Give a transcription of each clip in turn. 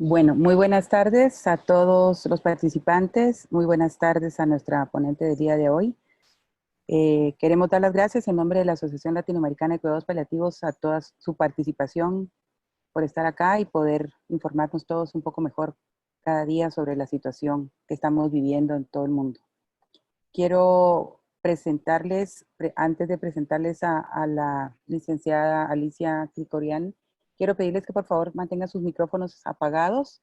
Bueno, muy buenas tardes a todos los participantes, muy buenas tardes a nuestra ponente del día de hoy. Queremos dar las gracias en nombre de la Asociación Latinoamericana de Cuidados Paliativos a toda su participación por estar acá y poder informarnos todos un poco mejor cada día sobre la situación que estamos viviendo en todo el mundo. Quiero presentarles, antes de presentarles a la licenciada Alicia Krikorian, quiero pedirles que por favor mantengan sus micrófonos apagados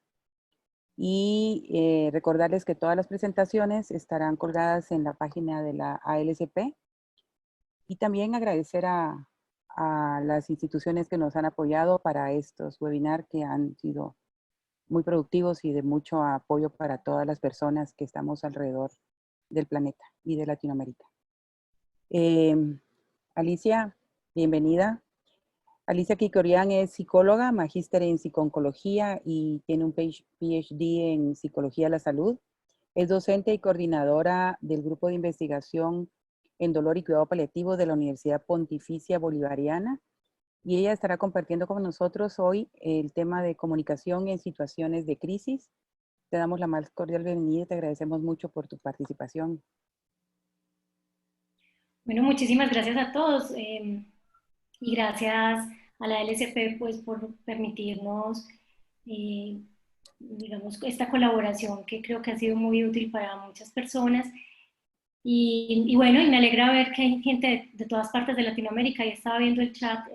y recordarles que todas las presentaciones estarán colgadas en la página de la ALCP y también agradecer a las instituciones que nos han apoyado para estos webinars que han sido muy productivos y de mucho apoyo para todas las personas que estamos alrededor del planeta y de Latinoamérica. Eh, Alicia, bienvenida. Alicia Kikorian es psicóloga, magíster en psico-oncología y tiene un PhD en psicología de la salud. Es docente y coordinadora del grupo de investigación en dolor y cuidado paliativo de la Universidad Pontificia Bolivariana. Y ella estará compartiendo con nosotros hoy el tema de comunicación en situaciones de crisis. Te damos la más cordial bienvenida y te agradecemos mucho por tu participación. Bueno, muchísimas gracias a todos y gracias a la LSP pues, por permitirnos, eh, digamos, esta colaboración que creo que ha sido muy útil para muchas personas. Y bueno, y me alegra ver que hay gente de todas partes de Latinoamérica. Y estaba viendo el chat,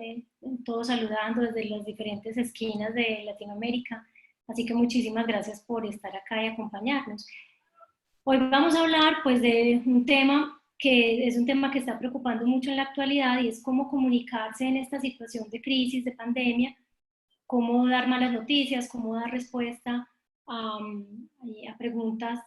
todos saludando desde las diferentes esquinas de Latinoamérica. Así que muchísimas gracias por estar acá y acompañarnos. Hoy vamos a hablar pues de un tema que es un tema que está preocupando mucho en la actualidad y es cómo comunicarse en esta situación de crisis, de pandemia, cómo dar malas noticias, cómo dar respuesta a, a preguntas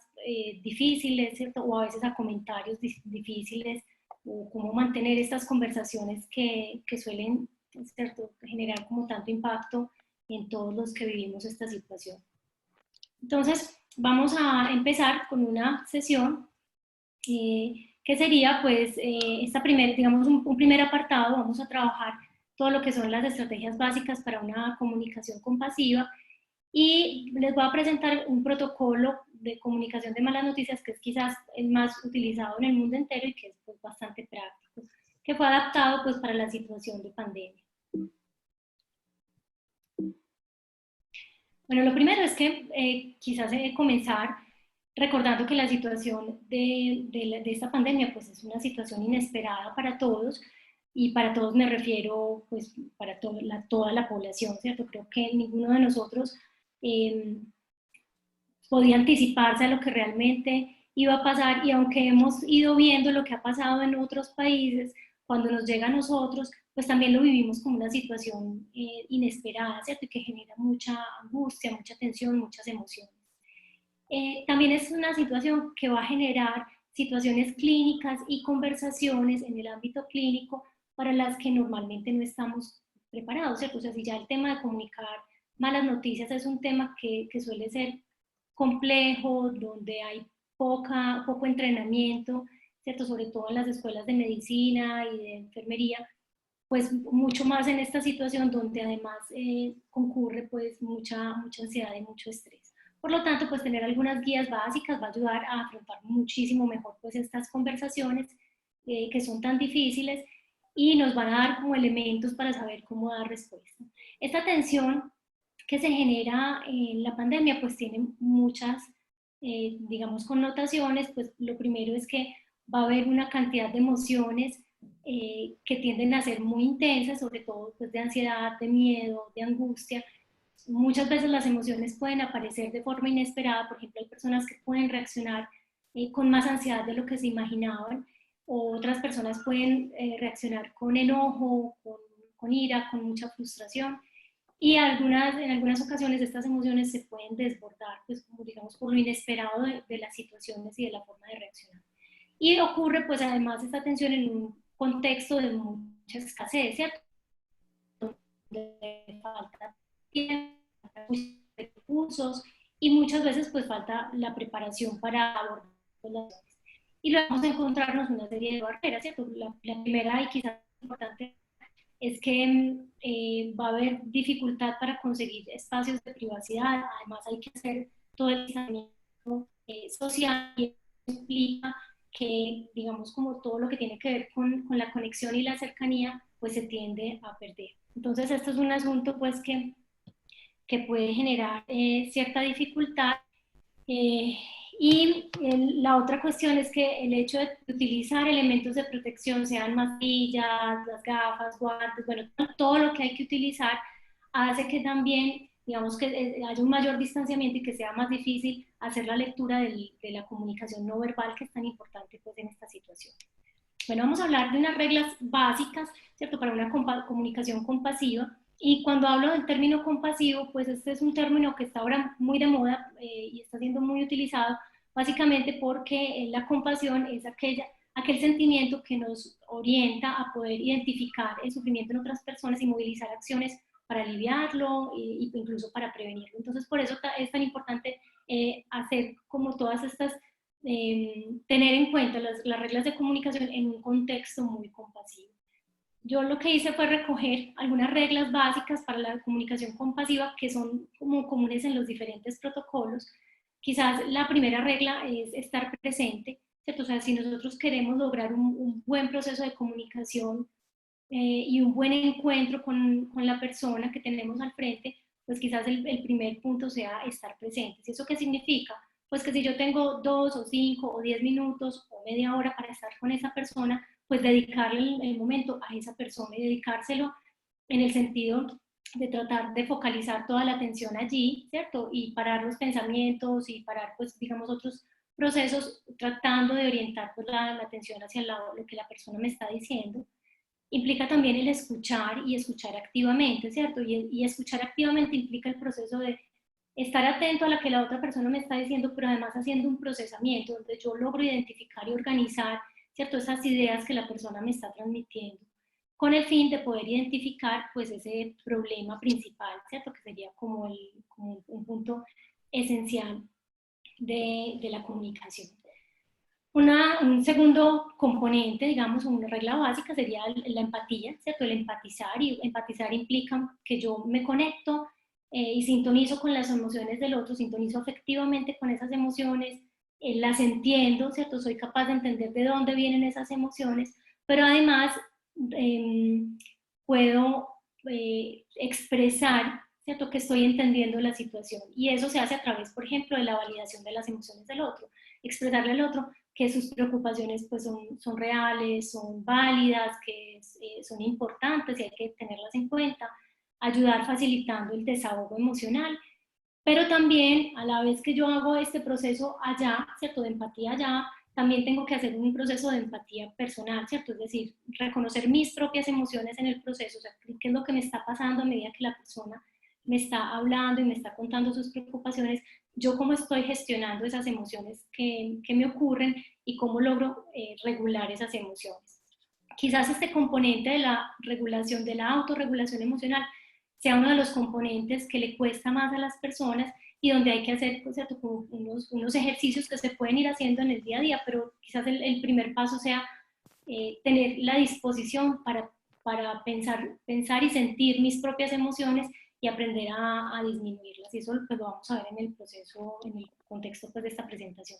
difíciles, ¿cierto? O a veces a comentarios difíciles, o cómo mantener estas conversaciones que suelen, ¿cierto?, generar como tanto impacto en todos los que vivimos esta situación. Entonces, vamos a empezar con una sesión que sería, pues, esta digamos, un primer apartado. Vamos a trabajar todo lo que son las estrategias básicas para una comunicación compasiva y les voy a presentar un protocolo de comunicación de malas noticias que es quizás el más utilizado en el mundo entero y que es pues, bastante práctico, que fue adaptado pues, para la situación de pandemia. Bueno, lo primero es que quizás comenzar recordando que la situación de esta pandemia pues es una situación inesperada para todos, y para todos me refiero pues para toda la población, ¿cierto? Creo que ninguno de nosotros eh, podía anticiparse a lo que realmente iba a pasar, y aunque hemos ido viendo lo que ha pasado en otros países, cuando nos llega a nosotros, pues también lo vivimos como una situación inesperada, ¿cierto? Y que genera mucha angustia, mucha tensión, muchas emociones. También es una situación que va a generar situaciones clínicas y conversaciones en el ámbito clínico para las que normalmente no estamos preparados, ¿cierto? O sea, si ya el tema de comunicar malas noticias es un tema que suele ser complejo, donde hay poco entrenamiento, ¿cierto? Sobre todo en las escuelas de medicina y de enfermería, pues mucho más en esta situación donde además concurre pues mucha ansiedad y mucho estrés. Por lo tanto, pues tener algunas guías básicas va a ayudar a afrontar muchísimo mejor pues estas conversaciones que son tan difíciles, y nos van a dar como elementos para saber cómo dar respuesta. Esta tensión que se genera en la pandemia pues tiene muchas, digamos, connotaciones. Pues lo primero es que va a haber una cantidad de emociones que tienden a ser muy intensas, sobre todo pues, de ansiedad, de miedo, de angustia. Muchas veces las emociones pueden aparecer de forma inesperada. Por ejemplo, hay personas que pueden reaccionar con más ansiedad de lo que se imaginaban, o otras personas pueden reaccionar con enojo, con ira, con mucha frustración. Y en algunas ocasiones estas emociones se pueden desbordar, pues como digamos, por lo inesperado de las situaciones y de la forma de reaccionar. Y ocurre pues además esta tensión en un contexto de mucha escasez, ¿cierto? De falta de recursos, y muchas veces pues falta la preparación para abordar las cosas. Y luego vamos a encontrarnos una serie de barreras, ¿cierto? La primera y quizás importante es que va a haber dificultad para conseguir espacios de privacidad. Además hay que hacer todo el distanciamiento social, y eso implica que, digamos, como todo lo que tiene que ver con la conexión y la cercanía, pues se tiende a perder. Entonces, esto es un asunto pues que puede generar cierta dificultad. Eh, la otra cuestión es que el hecho de utilizar elementos de protección, sean mascarillas, las gafas, guantes, bueno, todo lo que hay que utilizar, hace que también, digamos, que haya un mayor distanciamiento y que sea más difícil hacer la lectura de la comunicación no verbal, que es tan importante pues en esta situación. Bueno, vamos a hablar de unas reglas básicas, ¿cierto?, para una comunicación compasiva. Y cuando hablo del término compasivo, pues este es un término que está ahora muy de moda y está siendo muy utilizado, básicamente porque la compasión es aquel sentimiento que nos orienta a poder identificar el sufrimiento en otras personas y movilizar acciones para aliviarlo e incluso para prevenirlo. Entonces, por eso es tan importante hacer como todas estas tener en cuenta las reglas de comunicación en un contexto muy compasivo. Yo lo que hice fue recoger algunas reglas básicas para la comunicación compasiva que son como comunes en los diferentes protocolos. Quizás la primera regla es estar presente, ¿cierto? O sea, si nosotros queremos lograr un buen proceso de comunicación y un buen encuentro con la persona que tenemos al frente, pues quizás el primer punto sea estar presentes. ¿Y eso qué significa? Pues que si yo tengo 2 o 5 o 10 minutos o media hora para estar con esa persona, pues dedicarle el momento a esa persona y dedicárselo en el sentido de tratar de focalizar toda la atención allí, ¿cierto? Y parar los pensamientos y parar, pues, digamos, otros procesos, tratando de orientar pues, la atención hacia lo que la persona me está diciendo. Implica también el escuchar y escuchar activamente, ¿cierto? Y escuchar activamente implica el proceso de estar atento a lo que la otra persona me está diciendo, pero además haciendo un procesamiento donde yo logro identificar y organizar, ¿cierto?, esas ideas que la persona me está transmitiendo, con el fin de poder identificar pues ese problema principal, ¿cierto?, que sería como un punto esencial de la comunicación. Un segundo componente, digamos, una regla básica sería la empatía, ¿cierto? El empatizar, y empatizar implica que yo me conecto y sintonizo con las emociones del otro, sintonizo afectivamente con esas emociones, las entiendo, ¿cierto? Soy capaz de entender de dónde vienen esas emociones, pero además eh, puedo expresar, ¿cierto?, que estoy entendiendo la situación. Y eso se hace a través, por ejemplo, de la validación de las emociones del otro. Expresarle al otro que sus preocupaciones pues son reales, son válidas, que son importantes y hay que tenerlas en cuenta, ayudar facilitando el desahogo emocional, pero también a la vez que yo hago este proceso allá, ¿cierto?, de empatía allá, también tengo que hacer un proceso de empatía personal, ¿cierto? Es decir, reconocer mis propias emociones en el proceso, o sea, qué es lo que me está pasando a medida que la persona me está hablando y me está contando sus preocupaciones, yo cómo estoy gestionando esas emociones que me ocurren y cómo logro regular esas emociones. Quizás este componente de la regulación, de la autorregulación emocional, sea uno de los componentes que le cuesta más a las personas y donde hay que hacer, ¿cierto?, como unos ejercicios que se pueden ir haciendo en el día a día, pero quizás el primer paso sea tener la disposición para pensar y sentir mis propias emociones y aprender a disminuirlas. Y eso pues, lo vamos a ver en el proceso, en el contexto pues, de esta presentación.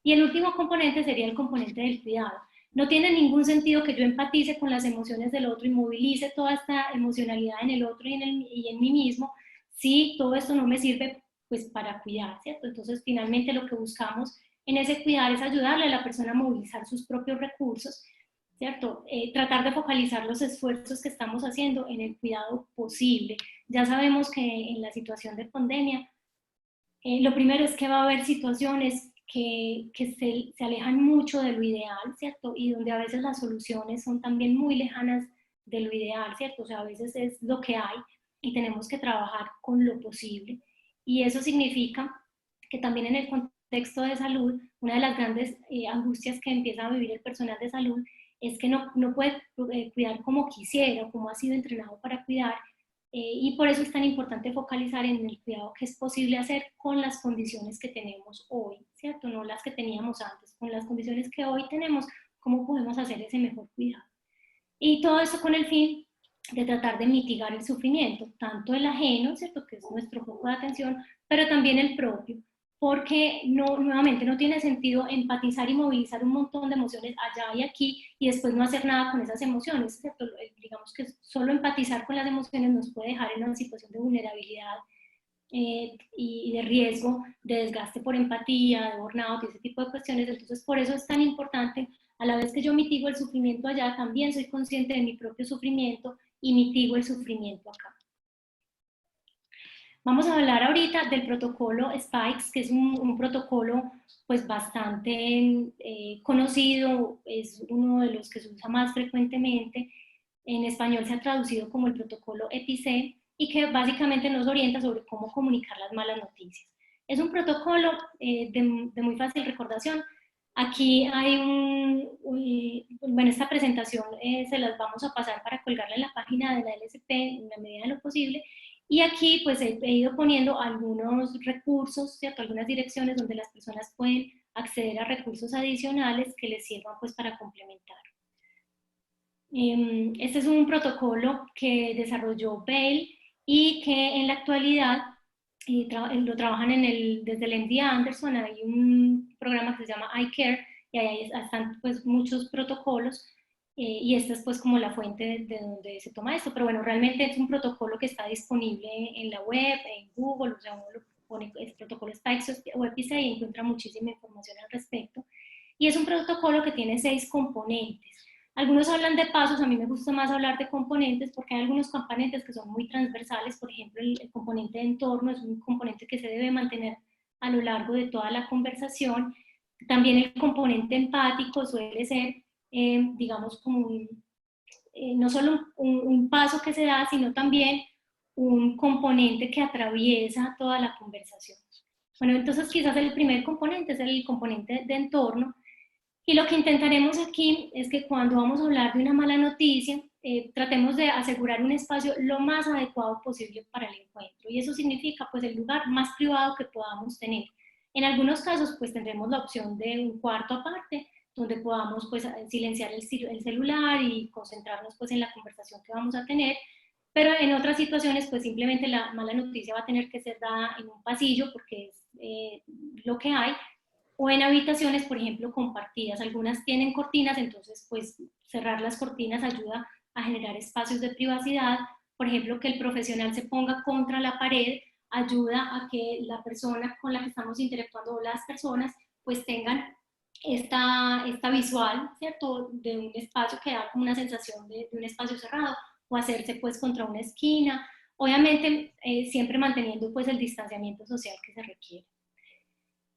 Y el último componente sería el componente del cuidado. No tiene ningún sentido que yo empatice con las emociones del otro y movilice toda esta emocionalidad en el otro y en mí mismo si todo esto no me sirve pues para cuidar, ¿cierto? Entonces finalmente lo que buscamos en ese cuidar es ayudarle a la persona a movilizar sus propios recursos, ¿cierto? Tratar de focalizar los esfuerzos que estamos haciendo en el cuidado posible. Ya sabemos que en la situación de pandemia, lo primero es que va a haber situaciones que se alejan mucho de lo ideal, ¿cierto? Y donde a veces las soluciones son también muy lejanas de lo ideal, ¿cierto? O sea, a veces es lo que hay y tenemos que trabajar con lo posible. Y eso significa que también en el contexto de salud, una de las grandes angustias que empieza a vivir el personal de salud es que no puede cuidar como quisiera, como ha sido entrenado para cuidar, y por eso es tan importante focalizar en el cuidado que es posible hacer con las condiciones que tenemos hoy, ¿cierto? No las que teníamos antes, con las condiciones que hoy tenemos, cómo podemos hacer ese mejor cuidado. Y todo eso con el fin de tratar de mitigar el sufrimiento, tanto el ajeno, ¿cierto?, que es nuestro foco de atención, pero también el propio, porque nuevamente no tiene sentido empatizar y movilizar un montón de emociones allá y aquí y después no hacer nada con esas emociones, ¿cierto? Digamos que solo empatizar con las emociones nos puede dejar en una situación de vulnerabilidad y de riesgo de desgaste por empatía, de burnout y ese tipo de cuestiones. Entonces, por eso es tan importante, a la vez que yo mitigo el sufrimiento allá, también soy consciente de mi propio sufrimiento y mitigo el sufrimiento acá. Vamos a hablar ahorita del protocolo SPIKES, que es un protocolo pues bastante conocido, es uno de los que se usa más frecuentemente. En español se ha traducido como el protocolo EPIC y que básicamente nos orienta sobre cómo comunicar las malas noticias. Es un protocolo de muy fácil recordación. Aquí hay bueno, esta presentación se las vamos a pasar para colgarla en la página de la LSP en la medida de lo posible. Y aquí pues he ido poniendo algunos recursos, ¿cierto? Algunas direcciones donde las personas pueden acceder a recursos adicionales que les sirvan pues para complementar. Este es un protocolo que desarrolló Bale y que en la actualidad lo trabajan desde el MD Anderson. Hay un programa que se llama iCare y ahí están pues muchos protocolos y esta es pues como la fuente de donde se toma esto, pero bueno, realmente es un protocolo que está disponible en la web, en Google, o sea, uno lo pone, es protocolo SPIKES o EPIC y encuentra muchísima información al respecto. Y es un protocolo que tiene 6 componentes. Algunos hablan de pasos, a mí me gusta más hablar de componentes porque hay algunos componentes que son muy transversales, por ejemplo el componente de entorno es un componente que se debe mantener a lo largo de toda la conversación. También el componente empático suele ser, digamos, como no solo un paso que se da, sino también un componente que atraviesa toda la conversación. Bueno, entonces quizás el primer componente es el componente de entorno, y lo que intentaremos aquí es que cuando vamos a hablar de una mala noticia, tratemos de asegurar un espacio lo más adecuado posible para el encuentro. Y eso significa pues el lugar más privado que podamos tener. En algunos casos pues tendremos la opción de un cuarto aparte, donde podamos pues silenciar el celular y concentrarnos pues en la conversación que vamos a tener. Pero en otras situaciones pues simplemente la mala noticia va a tener que ser dada en un pasillo porque es lo que hay, o en habitaciones, por ejemplo, compartidas. Algunas tienen cortinas, entonces pues cerrar las cortinas ayuda a generar espacios de privacidad. Por ejemplo, que el profesional se ponga contra la pared ayuda a que la persona con la que estamos interactuando o las personas pues tengan esta visual, ¿cierto? De un espacio que da como una sensación de un espacio cerrado, o hacerse pues contra una esquina, obviamente siempre manteniendo pues el distanciamiento social que se requiere.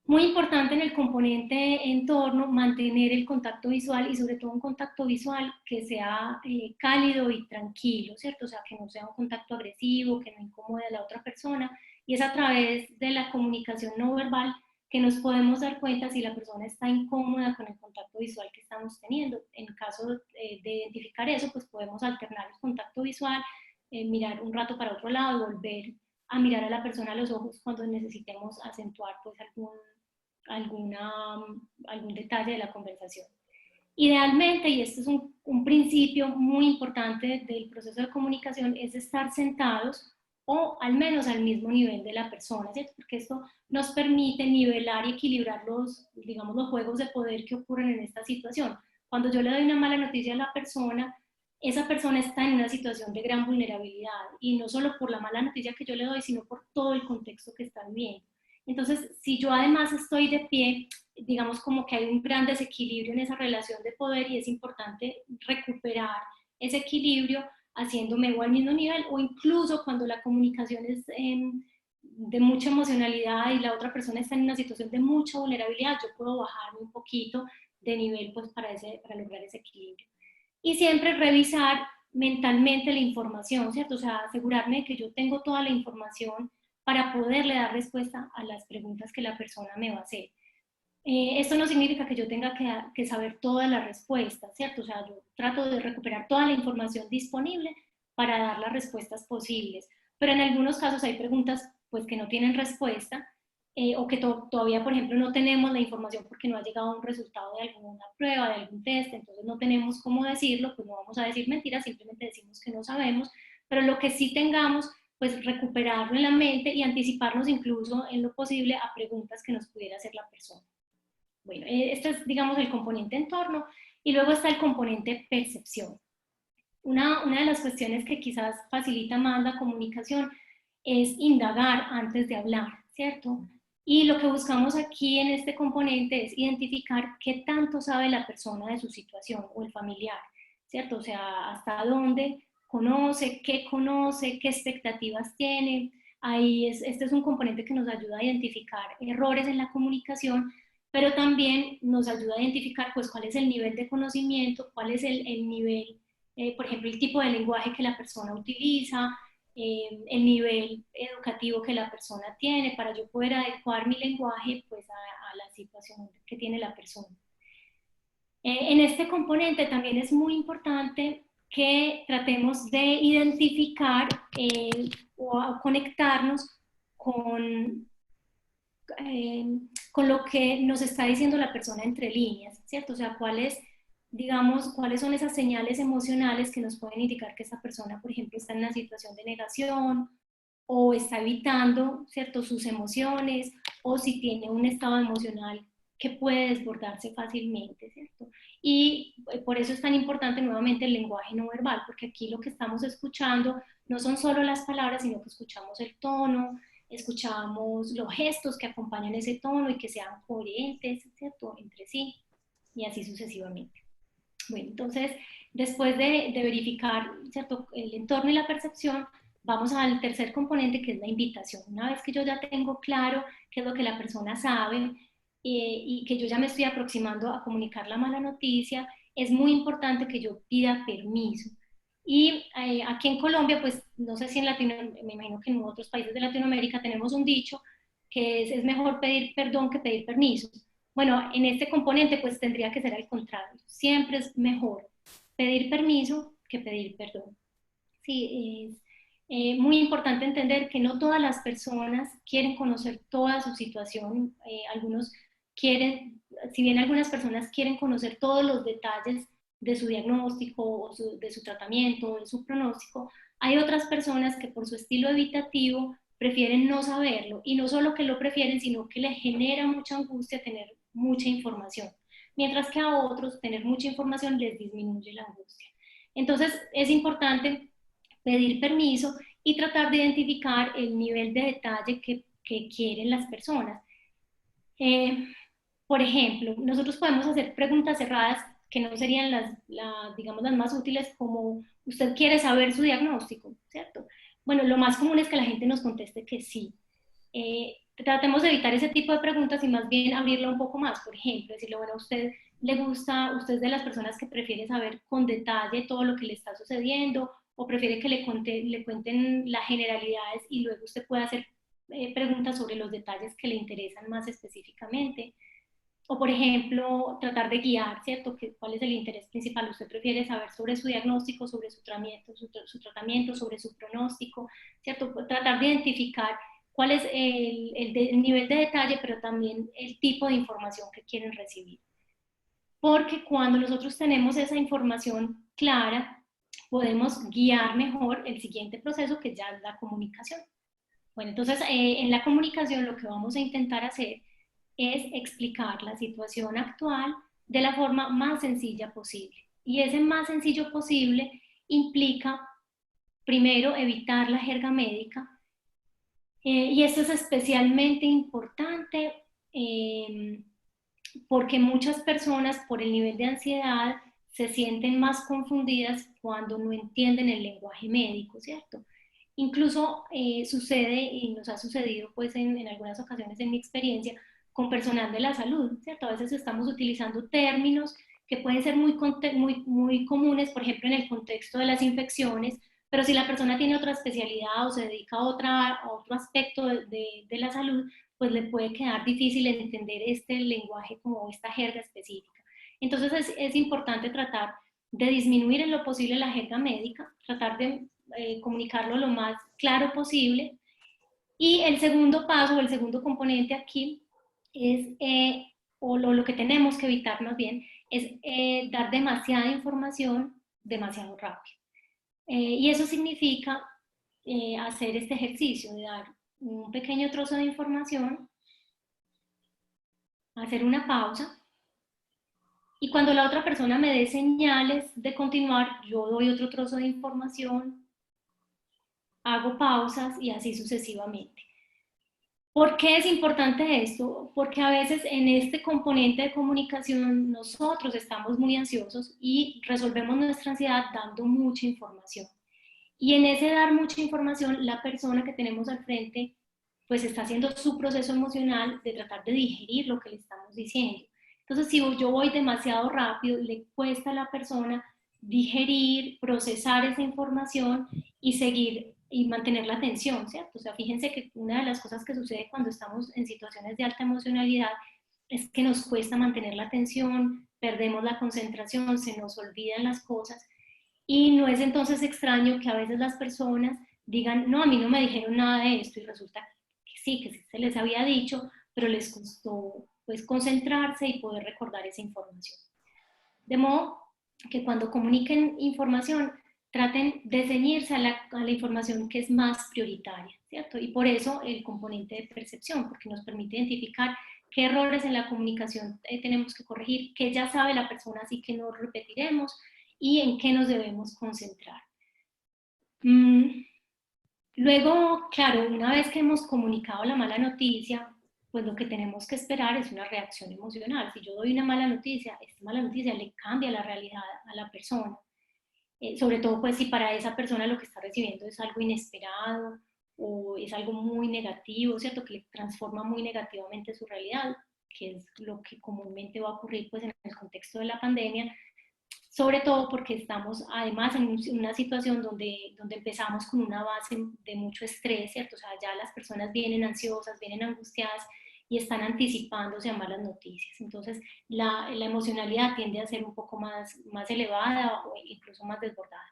Muy importante en el componente entorno mantener el contacto visual y sobre todo un contacto visual que sea cálido y tranquilo, ¿cierto? O sea, que no sea un contacto agresivo, que no incomode a la otra persona, y es a través de la comunicación no verbal que nos podemos dar cuenta si la persona está incómoda con el contacto visual que estamos teniendo. En caso de identificar eso, pues podemos alternar el contacto visual, mirar un rato para otro lado, volver a mirar a la persona a los ojos cuando necesitemos acentuar pues algún detalle de la conversación. Idealmente, y este es un principio muy importante del proceso de comunicación, es estar sentados o al menos al mismo nivel de la persona, ¿cierto? Porque esto nos permite nivelar y equilibrar digamos, los juegos de poder que ocurren en esta situación. Cuando yo le doy una mala noticia a la persona, esa persona está en una situación de gran vulnerabilidad, y no solo por la mala noticia que yo le doy, sino por todo el contexto que está viviendo. Entonces, si yo además estoy de pie, digamos como que hay un gran desequilibrio en esa relación de poder y es importante recuperar ese equilibrio haciéndome o al mismo nivel, o incluso cuando la comunicación es de mucha emocionalidad y la otra persona está en una situación de mucha vulnerabilidad, yo puedo bajarme un poquito de nivel pues para lograr ese equilibrio. Y siempre revisar mentalmente la información, ¿cierto? O sea, asegurarme de que yo tengo toda la información para poderle dar respuesta a las preguntas que la persona me va a hacer. Esto no significa que yo tenga que saber todas las respuestas, ¿cierto? O sea, yo trato de recuperar toda la información disponible para dar las respuestas posibles, pero en algunos casos hay preguntas pues que no tienen respuesta o que todavía, por ejemplo, no tenemos la información porque no ha llegado un resultado de alguna prueba, de algún test, entonces no tenemos cómo decirlo, pues no vamos a decir mentiras, simplemente decimos que no sabemos, pero lo que sí tengamos, pues recuperarlo en la mente y anticiparnos incluso en lo posible a preguntas que nos pudiera hacer la persona. Bueno, este es, digamos, el componente entorno, y luego está el componente percepción. Una de las cuestiones que quizás facilita más la comunicación es indagar antes de hablar, ¿cierto? Y lo que buscamos aquí en este componente es identificar qué tanto sabe la persona de su situación o el familiar, ¿cierto? O sea, hasta dónde conoce, qué expectativas tiene. Este es un componente que nos ayuda a identificar errores en la comunicación, pero también nos ayuda a identificar pues cuál es el nivel de conocimiento, cuál es el nivel, por ejemplo, el tipo de lenguaje que la persona utiliza, el nivel educativo que la persona tiene, para yo poder adecuar mi lenguaje pues a la situación que tiene la persona. En este componente también es muy importante que tratemos de identificar o conectarnos con, con lo que nos está diciendo la persona entre líneas, ¿cierto? O sea, digamos, cuáles son esas señales emocionales que nos pueden indicar que esa persona, por ejemplo, está en una situación de negación o está evitando, ¿cierto?, sus emociones, o si tiene un estado emocional que puede desbordarse fácilmente, ¿cierto? Y por eso es tan importante nuevamente el lenguaje no verbal, porque aquí lo que estamos escuchando no son solo las palabras, sino que escuchamos el tono, escuchamos los gestos que acompañan ese tono y que sean coherentes, ¿cierto?, entre sí, y así sucesivamente. Bueno, entonces, después de verificar, ¿cierto?, el entorno y la percepción, vamos al tercer componente, que es la invitación. Una vez que yo ya tengo claro qué es lo que la persona sabe y que yo ya me estoy aproximando a comunicar la mala noticia, es muy importante que yo pida permiso. Y aquí en Colombia, pues no sé si en Latinoamérica, me imagino que en otros países de Latinoamérica tenemos un dicho que es mejor pedir perdón que pedir permiso. Bueno, en este componente pues tendría que ser al contrario. Siempre es mejor pedir permiso que pedir perdón. Sí, es muy importante entender que no todas las personas quieren conocer toda su situación. Algunos quieren, si bien algunas personas quieren conocer todos los detalles de su diagnóstico, o de su tratamiento, o de su pronóstico, hay otras personas que por su estilo evitativo prefieren no saberlo, y no solo que lo prefieren, sino que les genera mucha angustia tener mucha información, mientras que a otros tener mucha información les disminuye la angustia. Entonces es importante pedir permiso y tratar de identificar el nivel de detalle que quieren las personas. Eh, por ejemplo, nosotros podemos hacer preguntas cerradas que no serían digamos, las más útiles, como usted quiere saber su diagnóstico, ¿cierto? Bueno, lo más común es que la gente nos conteste que sí. Tratemos de evitar ese tipo de preguntas y más bien abrirlo un poco más. Por ejemplo, decirle, bueno, a usted le gusta, usted es de las personas que prefiere saber con detalle todo lo que le está sucediendo, o prefiere que le cuenten las generalidades y luego usted pueda hacer preguntas sobre los detalles que le interesan más específicamente. O, por ejemplo, tratar de guiar, ¿cierto? ¿Cuál es el interés principal? ¿Usted prefiere saber sobre su diagnóstico, sobre su tratamiento, sobre su pronóstico, ¿cierto? Tratar de identificar cuál es el nivel de detalle, pero también el tipo de información que quieren recibir. Porque cuando nosotros tenemos esa información clara, podemos guiar mejor el siguiente proceso, que ya es la comunicación. Bueno, entonces en la comunicación lo que vamos a intentar hacer es explicar la situación actual de la forma más sencilla posible. Y ese más sencillo posible implica, primero, evitar la jerga médica. Y esto es especialmente importante porque muchas personas, por el nivel de ansiedad, se sienten más confundidas cuando no entienden el lenguaje médico, ¿cierto? Incluso sucede, y nos ha sucedido pues en algunas ocasiones en mi experiencia, con personal de la salud, ¿cierto? A veces estamos utilizando términos que pueden ser muy comunes, por ejemplo, en el contexto de las infecciones, pero si la persona tiene otra especialidad o se dedica a otro aspecto de la salud, pues le puede quedar difícil entender este lenguaje, como esta jerga específica. Entonces es importante tratar de disminuir en lo posible la jerga médica, tratar de comunicarlo lo más claro posible, Y el segundo paso, o el segundo componente aquí, es, o lo que tenemos que evitar más bien, es dar demasiada información demasiado rápido. Y eso significa hacer este ejercicio de dar un pequeño trozo de información, hacer una pausa, y cuando la otra persona me dé señales de continuar, yo doy otro trozo de información, hago pausas y así sucesivamente. ¿Por qué es importante esto? Porque a veces en este componente de comunicación nosotros estamos muy ansiosos y resolvemos nuestra ansiedad dando mucha información. Y en ese dar mucha información, la persona que tenemos al frente pues está haciendo su proceso emocional de tratar de digerir lo que le estamos diciendo. Entonces, si yo voy demasiado rápido, le cuesta a la persona digerir, procesar esa información y seguir y mantener la atención, ¿cierto? O sea, fíjense que una de las cosas que sucede cuando estamos en situaciones de alta emocionalidad es que nos cuesta mantener la atención, perdemos la concentración, se nos olvidan las cosas y no es entonces extraño que a veces las personas digan, no, a mí no me dijeron nada de esto y resulta que sí se les había dicho, pero les costó pues concentrarse y poder recordar esa información. De modo que cuando comuniquen información, traten de ceñirse a la información que es más prioritaria, ¿cierto? Y por eso el componente de percepción, porque nos permite identificar qué errores en la comunicación tenemos que corregir, qué ya sabe la persona, así que no repetiremos, y en qué nos debemos concentrar. Luego, claro, una vez que hemos comunicado la mala noticia, pues lo que tenemos que esperar es una reacción emocional. Si yo doy una mala noticia, esta mala noticia le cambia la realidad a la persona. Sobre todo pues si para esa persona lo que está recibiendo es algo inesperado o es algo muy negativo, ¿cierto? Que le transforma muy negativamente su realidad, que es lo que comúnmente va a ocurrir pues en el contexto de la pandemia, sobre todo porque estamos además en una situación donde empezamos con una base de mucho estrés, ¿cierto? O sea, ya las personas vienen ansiosas, vienen angustiadas y están anticipándose a malas noticias. Entonces, la emocionalidad tiende a ser un poco más elevada o incluso más desbordada.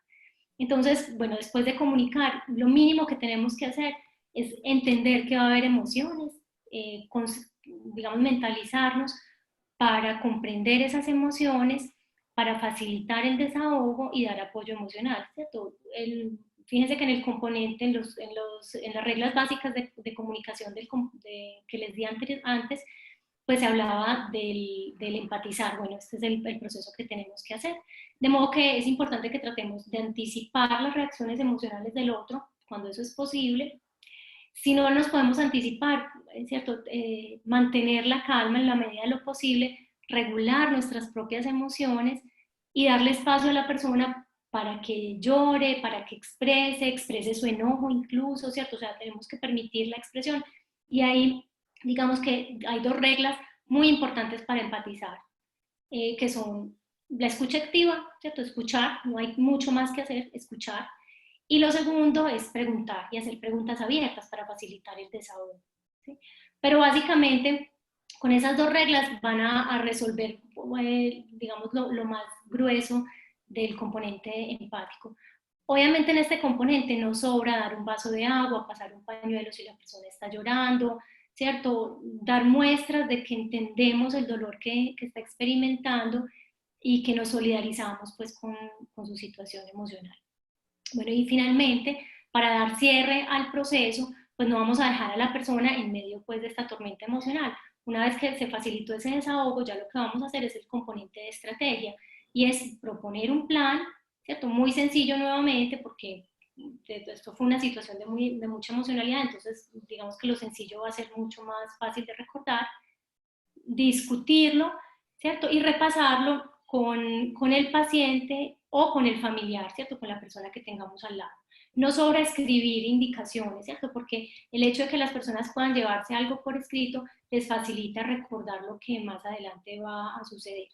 Entonces, bueno, después de comunicar, lo mínimo que tenemos que hacer es entender que va a haber emociones, digamos, mentalizarnos para comprender esas emociones, para facilitar el desahogo y dar apoyo emocional, ¿cierto? Fíjense que en el componente, en las reglas básicas de comunicación que les di antes, pues se hablaba del empatizar. Bueno, este es el proceso que tenemos que hacer. De modo que es importante que tratemos de anticipar las reacciones emocionales del otro cuando eso es posible. Si no nos podemos anticipar, ¿cierto? Mantener la calma en la medida de lo posible, regular nuestras propias emociones y darle espacio a la persona para que llore, para que exprese su enojo incluso, ¿cierto? O sea, tenemos que permitir la expresión. Y ahí, digamos que hay dos reglas muy importantes para empatizar, que son la escucha activa, ¿cierto? Escuchar, no hay mucho más que hacer, escuchar. Y lo segundo es preguntar y hacer preguntas abiertas para facilitar el desahogo, ¿sí? Pero básicamente, con esas dos reglas van a resolver, digamos, lo más grueso del componente empático. Obviamente en este componente no sobra dar un vaso de agua, pasar un pañuelo si la persona está llorando, ¿cierto? Dar muestras de que entendemos el dolor que está experimentando y que nos solidarizamos pues con su situación emocional. Bueno, y finalmente, para dar cierre al proceso, pues no vamos a dejar a la persona en medio pues de esta tormenta emocional. Una vez que se facilitó ese desahogo, ya lo que vamos a hacer es el componente de estrategia y es proponer un plan, ¿cierto? Muy sencillo nuevamente porque esto fue una situación de mucha emocionalidad, entonces digamos que lo sencillo va a ser mucho más fácil de recordar, discutirlo, ¿cierto? Y repasarlo con el paciente o con el familiar, ¿cierto? Con la persona que tengamos al lado. No sobreescribir indicaciones, ¿cierto? Porque el hecho de que las personas puedan llevarse algo por escrito les facilita recordar lo que más adelante va a suceder.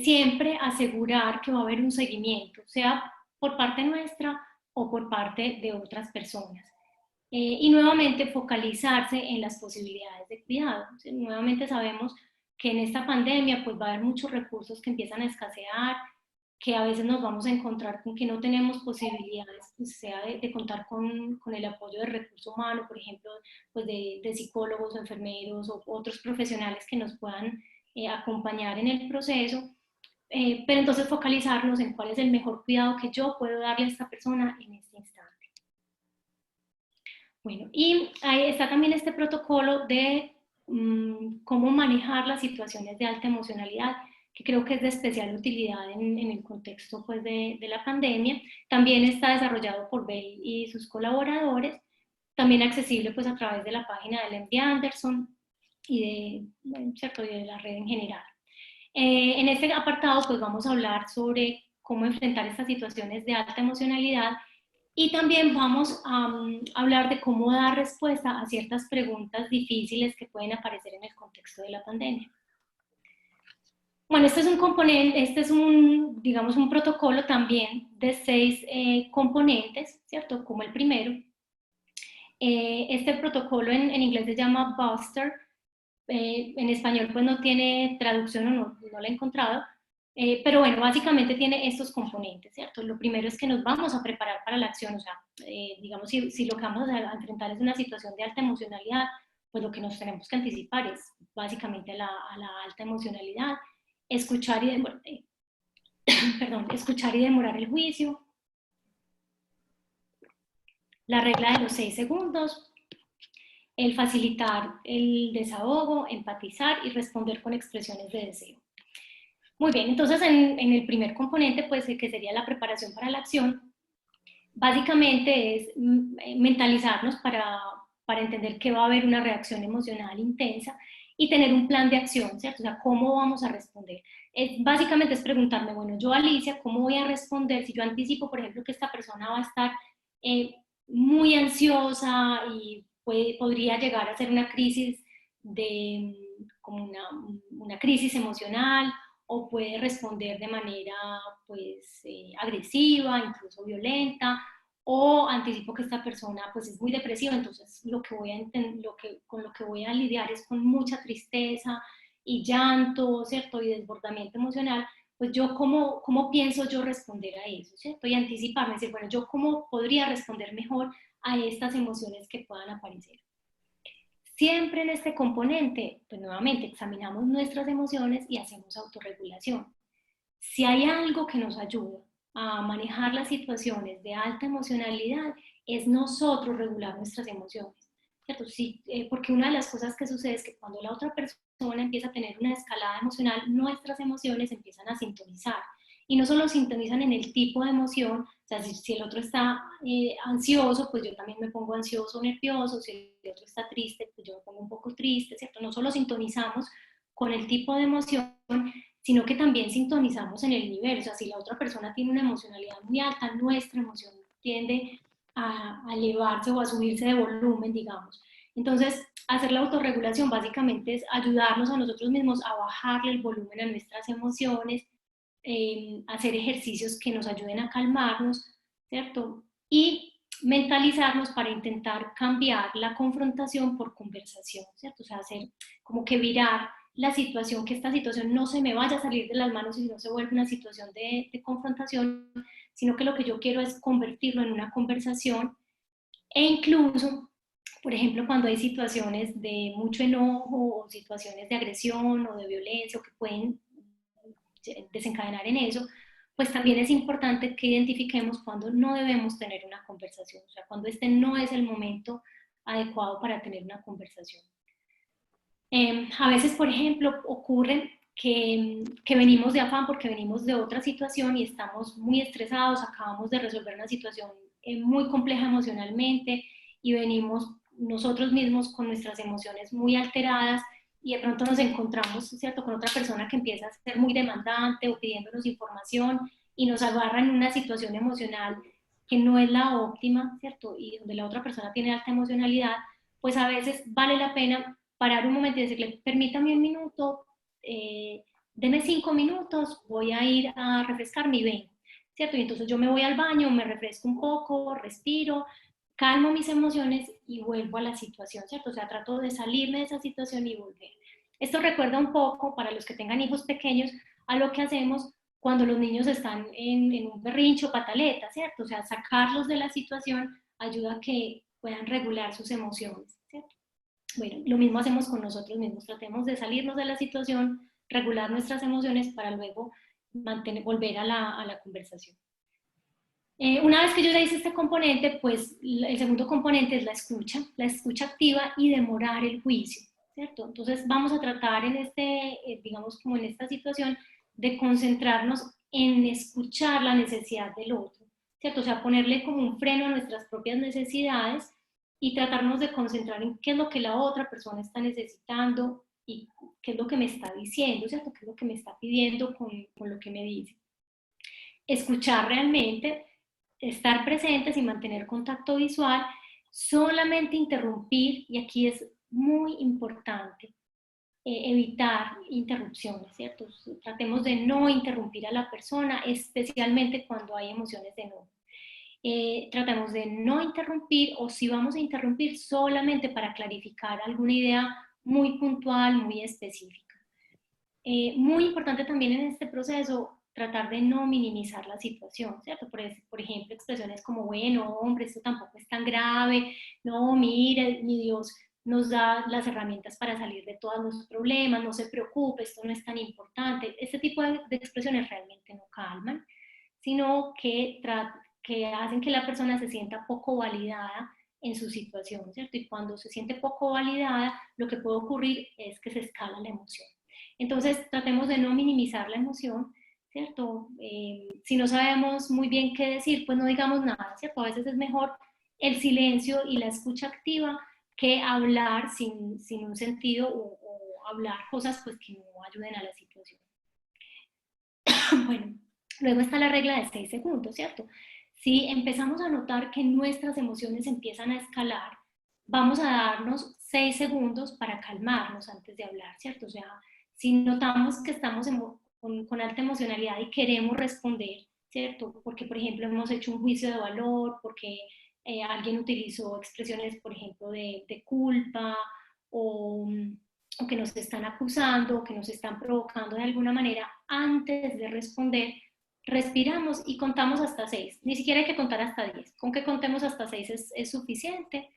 Siempre asegurar que va a haber un seguimiento, sea por parte nuestra o por parte de otras personas. Y nuevamente focalizarse en las posibilidades de cuidado. O sea, nuevamente sabemos que en esta pandemia pues va a haber muchos recursos que empiezan a escasear, que a veces nos vamos a encontrar con que no tenemos posibilidades, pues sea de contar con el apoyo del recurso humano, por ejemplo, pues de psicólogos o enfermeros o otros profesionales que nos puedan acompañar en el proceso, pero entonces focalizarnos en cuál es el mejor cuidado que yo puedo darle a esta persona en este instante. Bueno, y ahí está también este protocolo de cómo manejar las situaciones de alta emocionalidad, que creo que es de especial utilidad en el contexto pues, de la pandemia. También está desarrollado por Bell y sus colaboradores, también accesible pues, a través de la página de MD Anderson y ¿cierto? Y de la red en general. En este apartado pues, vamos a hablar sobre cómo enfrentar estas situaciones de alta emocionalidad y también vamos a hablar de cómo dar respuesta a ciertas preguntas difíciles que pueden aparecer en el contexto de la pandemia. Bueno, este es un componente, este es digamos, un protocolo también de 6 componentes, ¿cierto? Como el primero. Este protocolo en inglés se llama Buster, en español pues no tiene traducción o no lo he encontrado, pero bueno, básicamente tiene estos componentes, ¿cierto? Lo primero es que nos vamos a preparar para la acción, o sea, digamos, si lo que vamos a enfrentar es una situación de alta emocionalidad, pues lo que nos tenemos que anticipar es básicamente a la alta emocionalidad, escuchar y demorar, escuchar y demorar el juicio, la regla de los 6 segundos, el facilitar el desahogo, empatizar y responder con expresiones de deseo. Muy bien, entonces en el primer componente, pues que sería la preparación para la acción, básicamente es mentalizarnos para entender que va a haber una reacción emocional intensa y tener un plan de acción, ¿cierto? O sea, ¿cómo vamos a responder? Básicamente es preguntarme, bueno, yo Alicia, ¿cómo voy a responder si yo anticipo, por ejemplo, que esta persona va a estar muy ansiosa y podría llegar a ser una crisis como una crisis emocional, o puede responder de manera pues, agresiva, incluso violenta, o anticipo que esta persona pues, es muy depresiva, entonces con lo que voy a lidiar es con mucha tristeza y llanto, ¿cierto? Y desbordamiento emocional, pues yo cómo pienso yo responder a eso, ¿cierto? Y anticiparme, decir, bueno, yo cómo podría responder mejor a estas emociones que puedan aparecer. Siempre en este componente, pues nuevamente examinamos nuestras emociones y hacemos autorregulación. Si hay algo que nos ayuda a manejar las situaciones de alta emocionalidad, es nosotros regular nuestras emociones, ¿cierto? Sí, porque una de las cosas que sucede es que cuando la otra persona empieza a tener una escalada emocional, nuestras emociones empiezan a sintonizar. Y no solo sintonizan en el tipo de emoción, o sea, si el otro está ansioso, pues yo también me pongo ansioso o nervioso, si el otro está triste, pues yo me pongo un poco triste, ¿cierto? No solo sintonizamos con el tipo de emoción, sino que también sintonizamos en el nivel, o sea, si la otra persona tiene una emocionalidad muy alta, nuestra emoción tiende a elevarse o a subirse de volumen, digamos. Entonces, hacer la autorregulación básicamente es ayudarnos a nosotros mismos a bajarle el volumen a nuestras emociones, hacer ejercicios que nos ayuden a calmarnos, ¿cierto? Y mentalizarnos para intentar cambiar la confrontación por conversación, ¿cierto? O sea, hacer como que virar la situación, que esta situación no se me vaya a salir de las manos y no se vuelva una situación de confrontación, sino que lo que yo quiero es convertirlo en una conversación e incluso, por ejemplo, cuando hay situaciones de mucho enojo o situaciones de agresión o de violencia o que pueden desencadenar en eso, pues también es importante que identifiquemos cuando no debemos tener una conversación, o sea, cuando este no es el momento adecuado para tener una conversación. A veces, por ejemplo, ocurre que venimos de afán porque venimos de otra situación y estamos muy estresados, acabamos de resolver una situación muy compleja emocionalmente y venimos nosotros mismos con nuestras emociones muy alteradas y de pronto nos encontramos, ¿cierto?, con otra persona que empieza a ser muy demandante o pidiéndonos información y nos agarra en una situación emocional que no es la óptima, ¿cierto?, y donde la otra persona tiene alta emocionalidad, pues a veces vale la pena parar un momento y decirle, permítame un minuto, deme 5 minutos, voy a ir a refrescarme y vengo, ¿cierto? Y entonces yo me voy al baño, me refresco un poco, respiro, calmo mis emociones y vuelvo a la situación, ¿cierto? O sea, trato de salirme de esa situación y volver. Esto recuerda un poco, para los que tengan hijos pequeños, a lo que hacemos cuando los niños están en un berrinche o pataleta, ¿cierto? O sea, sacarlos de la situación ayuda a que puedan regular sus emociones, ¿cierto? Bueno, lo mismo hacemos con nosotros mismos, tratemos de salirnos de la situación, regular nuestras emociones para luego volver a la conversación. Una vez que yo ya hice este componente, pues el segundo componente es la escucha activa y demorar el juicio, ¿cierto? Entonces vamos a tratar en digamos como en esta situación, de concentrarnos en escuchar la necesidad del otro, ¿cierto? O sea, ponerle como un freno a nuestras propias necesidades y tratarnos de concentrar en qué es lo que la otra persona está necesitando y qué es lo que me está diciendo, ¿cierto? ¿Qué es lo que me está pidiendo con lo que me dice? Escuchar realmente, estar presentes y mantener contacto visual, solamente interrumpir, y aquí es muy importante, evitar interrupciones, ¿cierto? Tratemos de no interrumpir a la persona, especialmente cuando hay emociones de enojo. Tratemos de no interrumpir, o si vamos a interrumpir, solamente para clarificar alguna idea muy puntual, muy específica. Muy importante también en este proceso tratar de no minimizar la situación, ¿cierto? Por ejemplo, expresiones como, bueno, hombre, esto tampoco es tan grave, no, mire, mi Dios nos da las herramientas para salir de todos los problemas, no se preocupe, esto no es tan importante. Este tipo de expresiones realmente no calman, sino que hacen que la persona se sienta poco validada en su situación, ¿cierto? Y cuando se siente poco validada, lo que puede ocurrir es que se escala la emoción. Entonces, tratemos de no minimizar la emoción, ¿cierto? Si no sabemos muy bien qué decir, pues no digamos nada, ¿cierto? A veces es mejor el silencio y la escucha activa que hablar sin un sentido o hablar cosas pues que no ayuden a la situación. Bueno, luego está la regla de 6 segundos, ¿cierto? Si empezamos a notar que nuestras emociones empiezan a escalar, vamos a darnos 6 segundos para calmarnos antes de hablar, ¿cierto? O sea, si notamos que estamos con alta emocionalidad y queremos responder, ¿cierto? Porque, por ejemplo, hemos hecho un juicio de valor, porque alguien utilizó expresiones, por ejemplo, de culpa o o que nos están acusando, o que nos están provocando de alguna manera, antes de responder, respiramos y contamos hasta 6. Ni siquiera hay que contar hasta 10. Con que contemos hasta 6 es suficiente.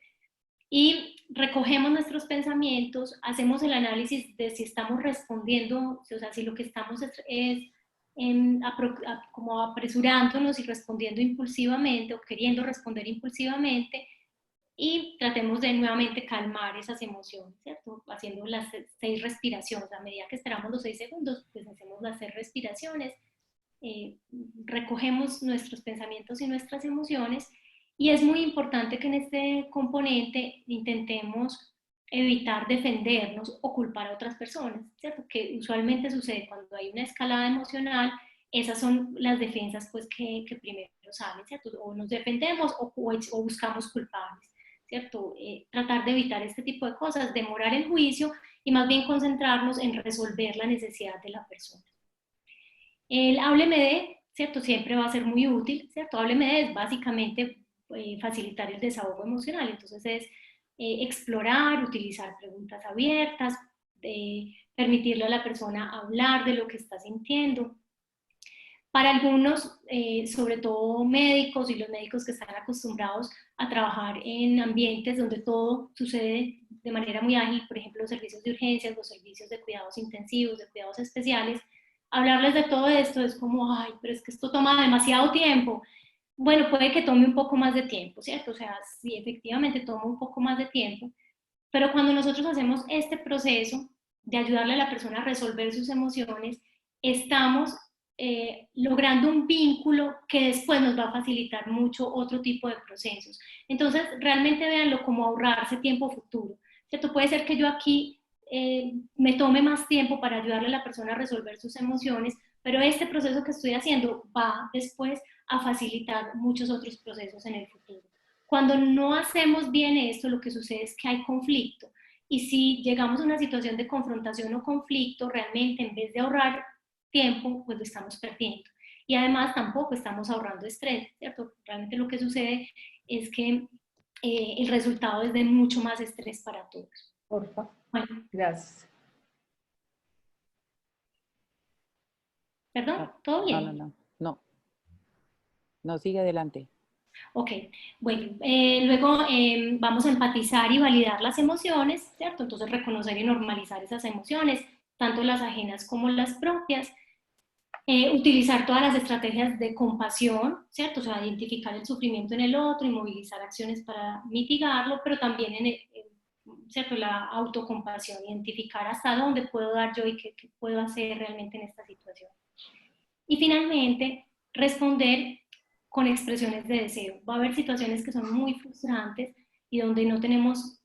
Y recogemos nuestros pensamientos, hacemos el análisis de si estamos respondiendo, o sea, si lo que estamos es como apresurándonos y respondiendo impulsivamente o queriendo responder impulsivamente, y tratemos de nuevamente calmar esas emociones, ¿cierto? Haciendo las 6 respiraciones. A medida que esperamos los 6 segundos, pues hacemos las 6 respiraciones, recogemos nuestros pensamientos y nuestras emociones, y es muy importante que en este componente intentemos evitar defendernos o culpar a otras personas, ¿cierto? Que usualmente sucede cuando hay una escalada emocional. Esas son las defensas pues que primero salen, ¿cierto? O nos defendemos o buscamos culpables, ¿cierto? Tratar de evitar este tipo de cosas, demorar el juicio y más bien concentrarnos en resolver la necesidad de la persona. El hábleme de, ¿cierto? Siempre va a ser muy útil, ¿cierto? Hábleme de es básicamente facilitar el desahogo emocional, entonces es explorar, utilizar preguntas abiertas, permitirle a la persona hablar de lo que está sintiendo. Para algunos, sobre todo médicos y los médicos que están acostumbrados a trabajar en ambientes donde todo sucede de manera muy ágil, por ejemplo, los servicios de urgencias, los servicios de cuidados intensivos, de cuidados especiales, hablarles de todo esto es como, ay, pero es que esto toma demasiado tiempo. Bueno, puede que tome un poco más de tiempo, ¿cierto? O sea, sí, efectivamente toma un poco más de tiempo, pero cuando nosotros hacemos este proceso de ayudarle a la persona a resolver sus emociones, estamos logrando un vínculo que después nos va a facilitar mucho otro tipo de procesos. Entonces, realmente véanlo como ahorrarse tiempo futuro, ¿cierto? Puede ser que yo aquí me tome más tiempo para ayudarle a la persona a resolver sus emociones, pero este proceso que estoy haciendo va después a facilitar muchos otros procesos en el futuro. Cuando no hacemos bien esto, lo que sucede es que hay conflicto. Y si llegamos a una situación de confrontación o conflicto, realmente en vez de ahorrar tiempo, pues lo estamos perdiendo. Y además tampoco estamos ahorrando estrés, ¿cierto? Realmente lo que sucede es que el resultado es de mucho más estrés para todos. Porfa. Bueno, Gracias. ¿Perdón? No, ¿Todo no, no, bien? no, no, no, sigue adelante. Ok, bueno, luego vamos a empatizar y validar las emociones, ¿cierto? Entonces reconocer y normalizar esas emociones, tanto las ajenas como las propias. Utilizar todas las estrategias de compasión, ¿cierto? O sea, identificar el sufrimiento en el otro y movilizar acciones para mitigarlo, pero también ¿cierto? La autocompasión, identificar hasta dónde puedo dar yo y qué puedo hacer realmente en esta situación. Y finalmente, responder con expresiones de deseo. Va a haber situaciones que son muy frustrantes y donde no tenemos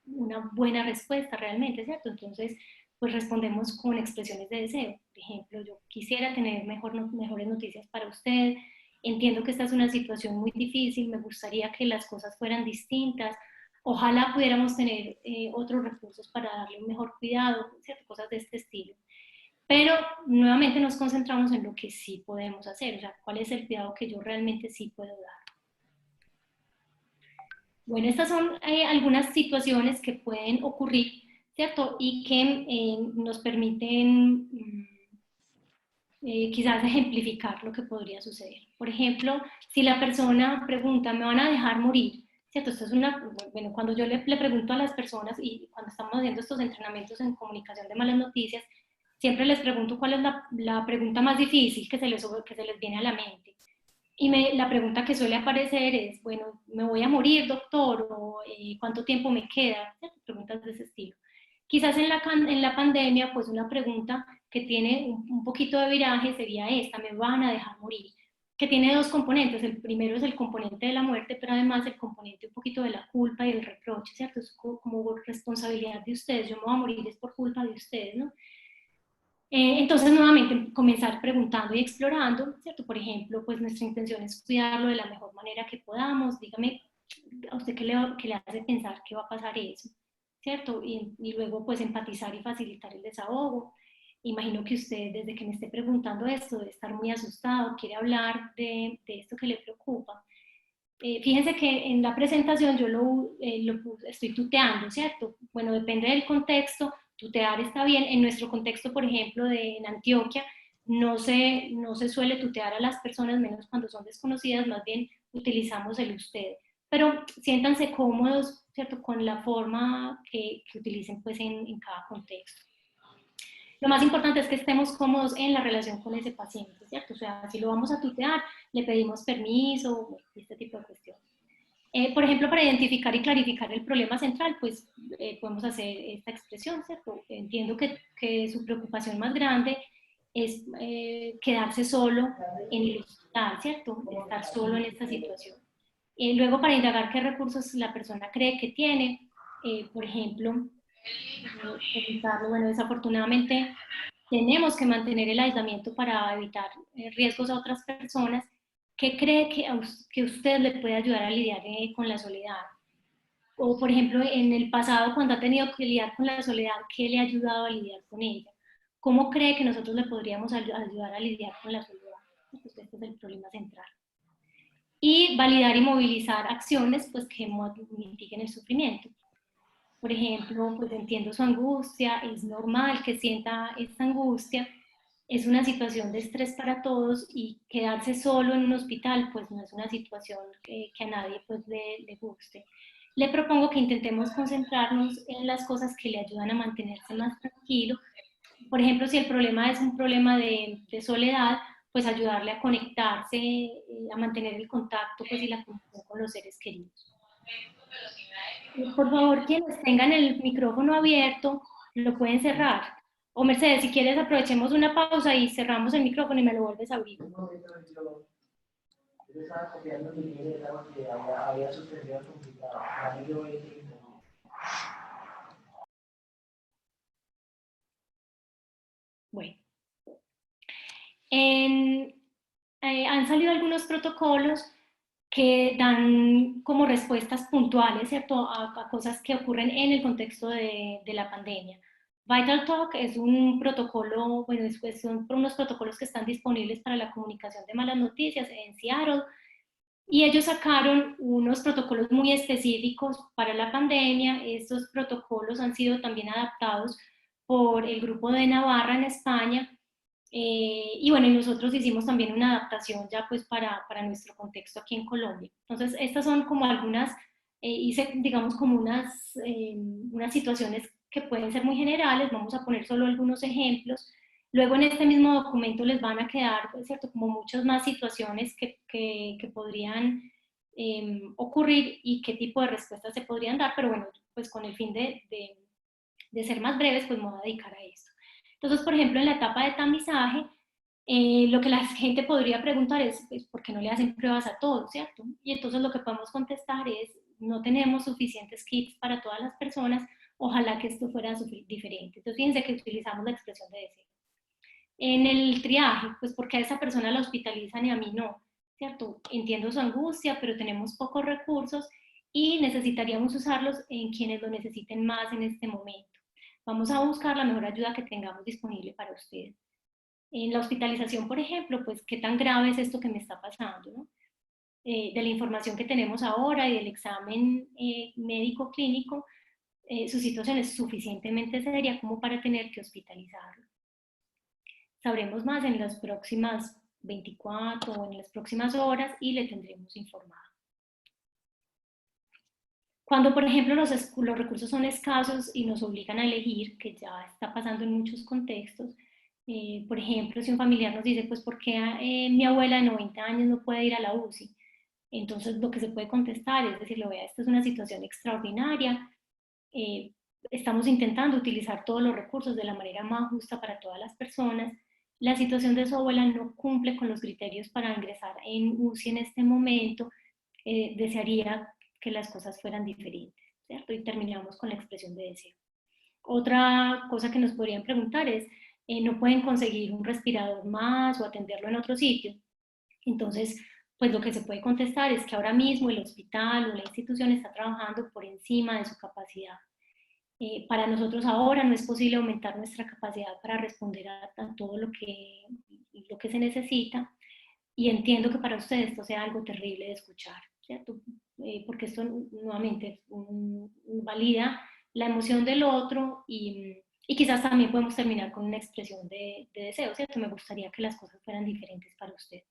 una buena respuesta realmente, ¿cierto? Entonces, pues respondemos con expresiones de deseo. Por ejemplo, yo quisiera tener mejores noticias para usted, entiendo que esta es una situación muy difícil, me gustaría que las cosas fueran distintas, ojalá pudiéramos tener otros recursos para darle un mejor cuidado, ¿cierto? Cosas de este estilo. Pero nuevamente nos concentramos en lo que sí podemos hacer, o sea, cuál es el cuidado que yo realmente sí puedo dar. Bueno, estas son algunas situaciones que pueden ocurrir, ¿cierto? Y que nos permiten quizás ejemplificar lo que podría suceder. Por ejemplo, si la persona pregunta, ¿me van a dejar morir? ¿Cierto? Esto es bueno, cuando yo le pregunto a las personas y cuando estamos haciendo estos entrenamientos en comunicación de malas noticias, siempre les pregunto cuál es la pregunta más difícil que se les viene a la mente. Y la pregunta que suele aparecer es, bueno, ¿me voy a morir, doctor? ¿O cuánto tiempo me queda? Preguntas de ese estilo. Quizás en la pandemia, pues una pregunta que tiene un poquito de viraje sería esta, ¿me van a dejar morir? Que tiene dos componentes. El primero es el componente de la muerte, pero además el componente un poquito de la culpa y del reproche, ¿cierto? Es como responsabilidad de ustedes. Yo me voy a morir es por culpa de ustedes, ¿no? Entonces, nuevamente, comenzar preguntando y explorando, ¿cierto? Por ejemplo, pues nuestra intención es cuidarlo de la mejor manera que podamos. Dígame, ¿a usted qué le hace pensar que va a pasar eso? ¿Cierto? Y luego, pues, empatizar y facilitar el desahogo. Imagino que usted, desde que me esté preguntando esto, debe estar muy asustado, quiere hablar de esto que le preocupa. Fíjense que en la presentación yo estoy tuteando, ¿cierto? Bueno, depende del contexto, tutear está bien. En nuestro contexto, por ejemplo, en Antioquia, no se suele tutear a las personas, menos cuando son desconocidas, más bien utilizamos el usted. Pero siéntanse cómodos, ¿cierto? Con la forma que utilicen pues en cada contexto. Lo más importante es que estemos cómodos en la relación con ese paciente, ¿cierto? O sea, si lo vamos a tutear, le pedimos permiso, este tipo de cuestiones. Por ejemplo, para identificar y clarificar el problema central, pues podemos hacer esta expresión, ¿cierto? Entiendo que su preocupación más grande es quedarse solo en el hospital, ¿cierto? Estar solo en esta situación. Luego, para indagar qué recursos la persona cree que tiene, por ejemplo, preguntarle, bueno, desafortunadamente tenemos que mantener el aislamiento para evitar riesgos a otras personas. ¿Qué cree que usted le puede ayudar a lidiar con la soledad? O, por ejemplo, en el pasado, cuando ha tenido que lidiar con la soledad, ¿qué le ha ayudado a lidiar con ella? ¿Cómo cree que nosotros le podríamos ayudar a lidiar con la soledad? Pues este es el problema central. Y validar y movilizar acciones pues, que mitiguen el sufrimiento. Por ejemplo, pues entiendo su angustia, es normal que sienta esta angustia, es una situación de estrés para todos y quedarse solo en un hospital pues no es una situación que a nadie pues le guste. Le propongo que intentemos concentrarnos en las cosas que le ayudan a mantenerse más tranquilo. Por ejemplo, si el problema es un problema de soledad, pues ayudarle a conectarse, a mantener el contacto pues, y la conexión con los seres queridos. Por favor, quienes tengan el micrófono abierto, lo pueden cerrar. O Mercedes, si quieres, aprovechemos una pausa y cerramos el micrófono y me lo vuelves a abrir. Yo estaba copiando mi libro porque había suspendido el computador. Bueno, han salido algunos protocolos que dan como respuestas puntuales, ¿cierto? A cosas que ocurren en el contexto de la pandemia. Vital Talk es un protocolo, bueno, son unos protocolos que están disponibles para la comunicación de malas noticias en Seattle, y ellos sacaron unos protocolos muy específicos para la pandemia. Estos protocolos han sido también adaptados por el grupo de Navarra en España, Y bueno, y nosotros hicimos también una adaptación ya pues para nuestro contexto aquí en Colombia. Entonces, estas son como algunas, hice digamos como unas situaciones que pueden ser muy generales, vamos a poner solo algunos ejemplos. Luego en este mismo documento les van a quedar, pues, ¿cierto? Como muchas más situaciones que podrían ocurrir y qué tipo de respuestas se podrían dar, pero bueno, pues con el fin de ser más breves, pues me voy a dedicar a esto. Entonces, por ejemplo, en la etapa de tamizaje, lo que la gente podría preguntar es, pues, ¿por qué no le hacen pruebas a todos, cierto? Y entonces lo que podemos contestar es, no tenemos suficientes kits para todas las personas, ojalá que esto fuera diferente. Entonces, fíjense que utilizamos la expresión de deseo. En el triaje, pues, ¿por qué a esa persona la hospitalizan y a mí no? ¿Cierto? Entiendo su angustia, pero tenemos pocos recursos y necesitaríamos usarlos en quienes lo necesiten más en este momento. Vamos a buscar la mejor ayuda que tengamos disponible para ustedes. En la hospitalización, por ejemplo, pues qué tan grave es esto que me está pasando, ¿no? De la información que tenemos ahora y del examen médico clínico, su situación es suficientemente seria como para tener que hospitalizarlo. Sabremos más en las próximas 24 o en las próximas horas y le tendremos informado. Cuando, por ejemplo, los recursos son escasos y nos obligan a elegir, que ya está pasando en muchos contextos, por ejemplo, si un familiar nos dice, pues, ¿por qué mi abuela de 90 años no puede ir a la UCI? Entonces, lo que se puede contestar es decirle, vea, esta es una situación extraordinaria, eh, estamos intentando utilizar todos los recursos de la manera más justa para todas las personas. La situación de su abuela no cumple con los criterios para ingresar en UCI en este momento. Desearía que las cosas fueran diferentes, ¿cierto? Y terminamos con la expresión de deseo. Otra cosa que nos podrían preguntar es, ¿no pueden conseguir un respirador más o atenderlo en otro sitio? Entonces, pues lo que se puede contestar es que ahora mismo el hospital o la institución está trabajando por encima de su capacidad. Para nosotros ahora no es posible aumentar nuestra capacidad para responder a todo lo que se necesita, y entiendo que para ustedes esto sea algo terrible de escuchar, ¿cierto? Porque esto nuevamente valida la emoción del otro y quizás también podemos terminar con una expresión de deseo, ¿cierto? Me gustaría que las cosas fueran diferentes para usted.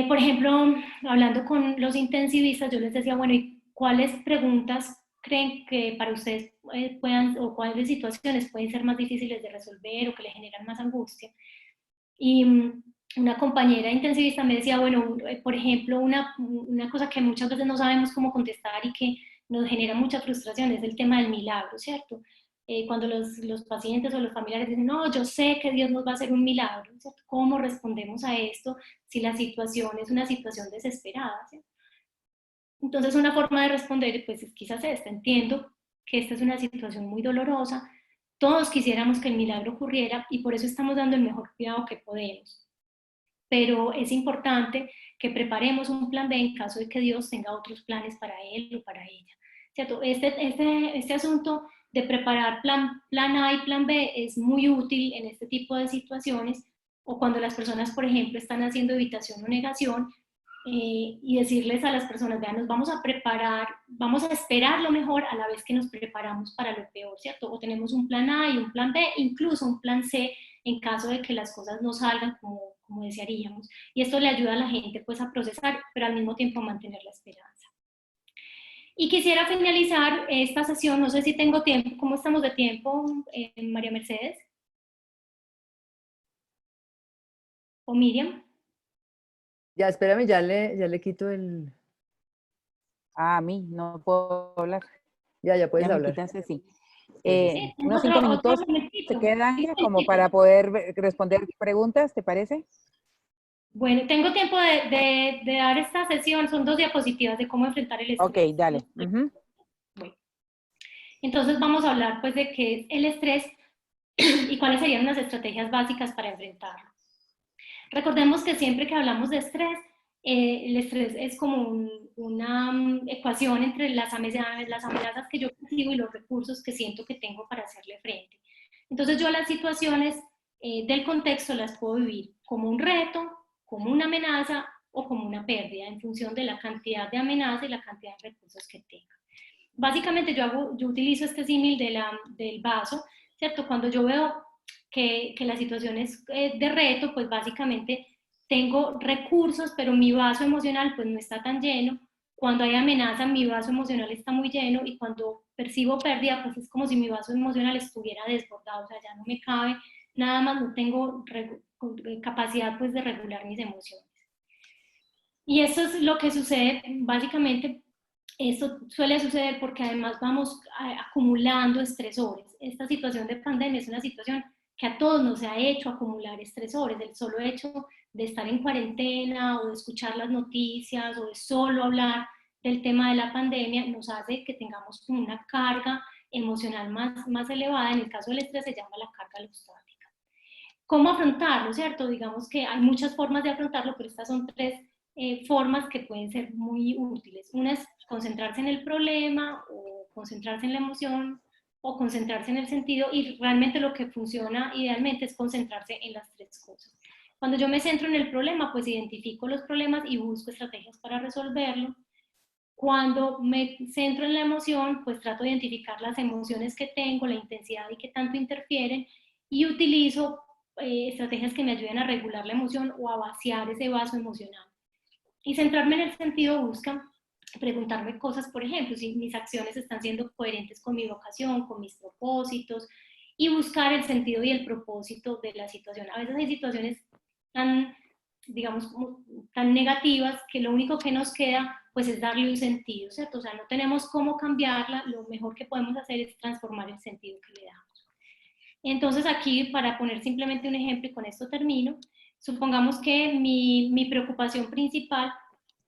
Por ejemplo, hablando con los intensivistas, yo les decía, bueno, ¿y cuáles preguntas creen que para ustedes puedan, o cuáles situaciones pueden ser más difíciles de resolver o que le generan más angustia? Y una compañera intensivista me decía, bueno, por ejemplo, una cosa que muchas veces no sabemos cómo contestar y que nos genera mucha frustración es el tema del milagro, ¿cierto? Cuando los pacientes o los familiares dicen, no, yo sé que Dios nos va a hacer un milagro, ¿cierto? ¿Cómo respondemos a esto si la situación es una situación desesperada, ¿cierto? Entonces, una forma de responder, pues, es quizás esta. Entiendo que esta es una situación muy dolorosa, todos quisiéramos que el milagro ocurriera y por eso estamos dando el mejor cuidado que podemos. Pero es importante que preparemos un plan B en caso de que Dios tenga otros planes para él o para ella. ¿Cierto? Este asunto de preparar plan A y plan B es muy útil en este tipo de situaciones, o cuando las personas, por ejemplo, están haciendo evitación o negación, y decirles a las personas, vean, nos vamos a preparar, vamos a esperar lo mejor a la vez que nos preparamos para lo peor, ¿cierto? O tenemos un plan A y un plan B, incluso un plan C en caso de que las cosas no salgan como desearíamos. Y esto le ayuda a la gente pues a procesar, pero al mismo tiempo a mantener la esperanza. Y quisiera finalizar esta sesión, no sé si tengo tiempo, ¿cómo estamos de tiempo, María Mercedes? ¿O Miriam? Ya, espérame, ya le quito el... Ah, a mí, no puedo hablar. Ya puedes Ya me hablar. quitaste, sí. Sí, Unos 5 otro minutos se momentito. quedan Sí, como para poder responder preguntas, ¿te parece? bueno, tengo tiempo de dar esta sesión, son 2 diapositivas de cómo enfrentar el Ok, estrés. dale. Bueno, entonces vamos a hablar pues de qué es el estrés y cuáles serían unas estrategias básicas para enfrentarlo. Recordemos que siempre que hablamos de estrés, el estrés es como una ecuación entre las amenazas que yo percibo y los recursos que siento que tengo para hacerle frente. Entonces yo las situaciones del contexto las puedo vivir como un reto, como una amenaza o como una pérdida en función de la cantidad de amenaza y la cantidad de recursos que tenga. Básicamente yo utilizo este símil del vaso, ¿cierto? Cuando yo veo que la situación es de reto, pues básicamente tengo recursos, pero mi vaso emocional pues no está tan lleno. Cuando hay amenaza, mi vaso emocional está muy lleno, y cuando percibo pérdida, pues es como si mi vaso emocional estuviera desbordado, o sea, ya no me cabe nada más, no tengo capacidad pues de regular mis emociones. Y eso es lo que sucede, básicamente, esto suele suceder porque además vamos acumulando estresores. Esta situación de pandemia es una situación que a todos nos ha hecho acumular estresores. El solo hecho de estar en cuarentena o de escuchar las noticias o de solo hablar del tema de la pandemia nos hace que tengamos una carga emocional más elevada. En el caso del estrés se llama la carga alostática. ¿Cómo afrontarlo, cierto? Digamos que hay muchas formas de afrontarlo, pero estas son tres formas que pueden ser muy útiles. Una es concentrarse en el problema, o concentrarse en la emoción, o concentrarse en el sentido, y realmente lo que funciona idealmente es concentrarse en las tres cosas. Cuando yo me centro en el problema, pues identifico los problemas y busco estrategias para resolverlo. Cuando me centro en la emoción, pues trato de identificar las emociones que tengo, la intensidad y qué tanto interfieren, y utilizo estrategias que me ayuden a regular la emoción o a vaciar ese vaso emocional. Y centrarme en el sentido busca preguntarme cosas, por ejemplo, si mis acciones están siendo coherentes con mi vocación, con mis propósitos, y buscar el sentido y el propósito de la situación. A veces hay situaciones tan, digamos, tan negativas que lo único que nos queda pues es darle un sentido, ¿cierto? O sea, no tenemos cómo cambiarla, lo mejor que podemos hacer es transformar el sentido que le damos. Entonces aquí, para poner simplemente un ejemplo y con esto termino, supongamos que mi preocupación principal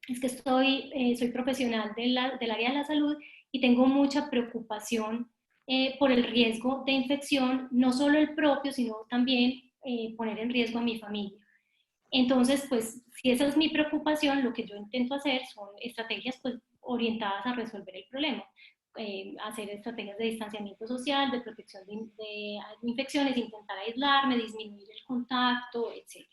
es que soy profesional del área de la salud y tengo mucha preocupación por el riesgo de infección, no solo el propio, sino también poner en riesgo a mi familia. Entonces, pues, si esa es mi preocupación, lo que yo intento hacer son estrategias pues, orientadas a resolver el problema. Hacer estrategias de distanciamiento social, de protección de infecciones, intentar aislarme, disminuir el contacto, etc.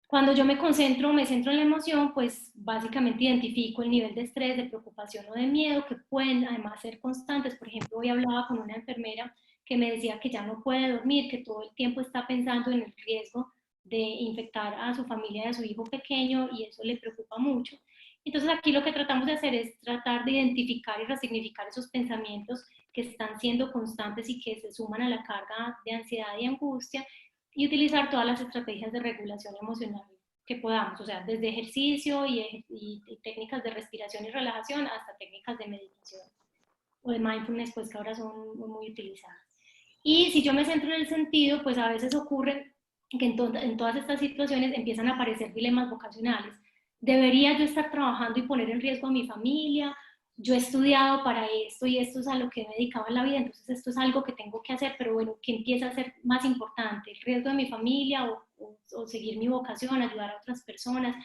Cuando yo me centro en la emoción, pues básicamente identifico el nivel de estrés, de preocupación o de miedo, que pueden además ser constantes. Por ejemplo, hoy hablaba con una enfermera que me decía que ya no puede dormir, que todo el tiempo está pensando en el riesgo de infectar a su familia y a su hijo pequeño, y eso le preocupa mucho. Entonces aquí lo que tratamos de hacer es tratar de identificar y resignificar esos pensamientos que están siendo constantes y que se suman a la carga de ansiedad y angustia, y utilizar todas las estrategias de regulación emocional que podamos, o sea, desde ejercicio y técnicas de respiración y relajación hasta técnicas de meditación o de mindfulness, pues que ahora son muy utilizadas. Y si yo me centro en el sentido, pues a veces ocurre que en todas estas situaciones empiezan a aparecer dilemas vocacionales. ¿Debería yo estar trabajando y poner en riesgo a mi familia? Yo he estudiado para esto y esto es a lo que me dedicaba en la vida, entonces esto es algo que tengo que hacer, pero bueno, ¿qué empieza a ser más importante? ¿El riesgo de mi familia o seguir mi vocación, ayudar a otras personas?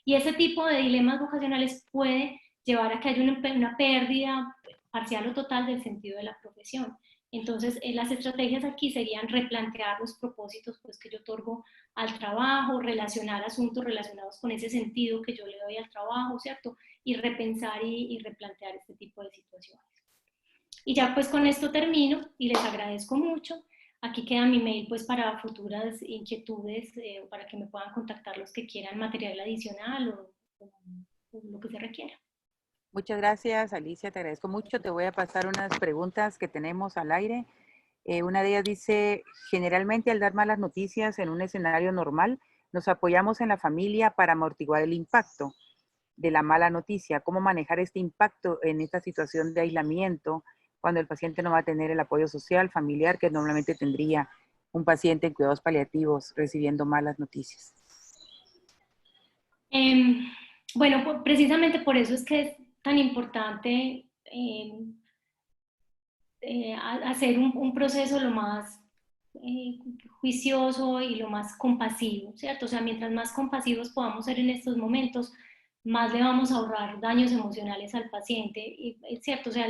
Y ese tipo de dilemas vocacionales puede llevar a que haya una pérdida parcial o total del sentido de la profesión. Entonces, las estrategias aquí serían replantear los propósitos pues, que yo otorgo al trabajo, relacionar asuntos relacionados con ese sentido que yo le doy al trabajo, ¿cierto? Y repensar y replantear este tipo de situaciones. Y ya pues con esto termino y les agradezco mucho. Aquí queda mi mail pues para futuras inquietudes, para que me puedan contactar los que quieran material adicional o lo que se requiera. Muchas gracias, Alicia, te agradezco mucho. Te voy a pasar unas preguntas que tenemos al aire. Una de ellas dice, generalmente al dar malas noticias en un escenario normal, nos apoyamos en la familia para amortiguar el impacto de la mala noticia. ¿Cómo manejar este impacto en esta situación de aislamiento cuando el paciente no va a tener el apoyo social, familiar que normalmente tendría un paciente en cuidados paliativos recibiendo malas noticias? Bueno, precisamente por eso es que es tan importante hacer un proceso lo más juicioso y lo más compasivo, ¿cierto? O sea, mientras más compasivos podamos ser en estos momentos, más le vamos a ahorrar daños emocionales al paciente. Y es cierto, o sea,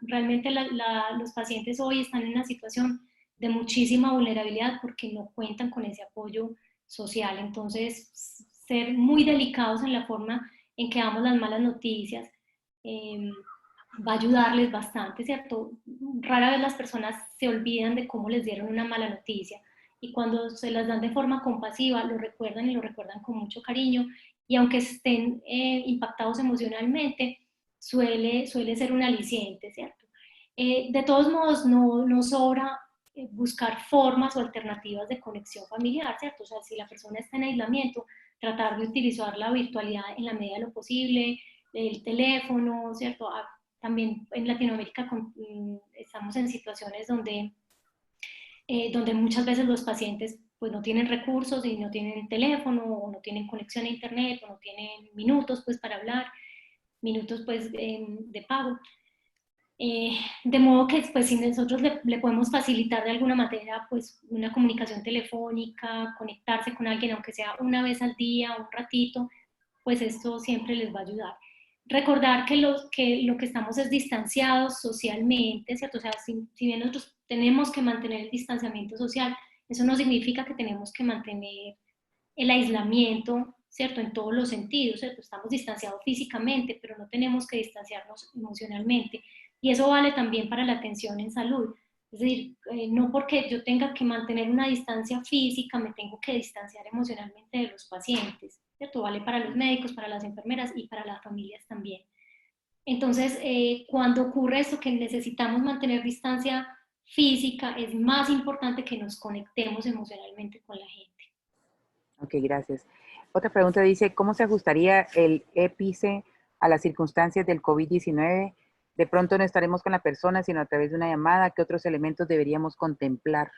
realmente los pacientes hoy están en una situación de muchísima vulnerabilidad porque no cuentan con ese apoyo social. Entonces, ser muy delicados en la forma en que damos las malas noticias. va a ayudarles bastante, ¿cierto? Rara vez las personas se olvidan de cómo les dieron una mala noticia y cuando se las dan de forma compasiva lo recuerdan y lo recuerdan con mucho cariño y aunque estén impactados emocionalmente, suele ser un aliciente, ¿cierto? De todos modos, no sobra buscar formas o alternativas de conexión familiar, ¿cierto? O sea, si la persona está en aislamiento, tratar de utilizar la virtualidad en la medida de lo posible, el teléfono, ¿cierto? También en Latinoamérica estamos en situaciones donde muchas veces los pacientes pues no tienen recursos y no tienen teléfono o no tienen conexión a internet o no tienen minutos pues para hablar, minutos pues de pago. De modo que pues si nosotros le podemos facilitar de alguna manera pues una comunicación telefónica, conectarse con alguien aunque sea una vez al día, un ratito, pues esto siempre les va a ayudar. Recordar que lo que estamos es distanciados socialmente, ¿cierto? O sea, si bien nosotros tenemos que mantener el distanciamiento social, eso no significa que tenemos que mantener el aislamiento, ¿cierto? En todos los sentidos, ¿cierto? Estamos distanciados físicamente, pero no tenemos que distanciarnos emocionalmente. Y eso vale también para la atención en salud. Es decir, no porque yo tenga que mantener una distancia física, me tengo que distanciar emocionalmente de los pacientes, ¿cierto? Vale para los médicos, para las enfermeras y para las familias también. Entonces, cuando ocurre esto que necesitamos mantener distancia física, es más importante que nos conectemos emocionalmente con la gente. Ok, gracias. Otra pregunta dice, ¿cómo se ajustaría el EPICE a las circunstancias del COVID-19? De pronto no estaremos con la persona, sino a través de una llamada. ¿Qué otros elementos deberíamos contemplar?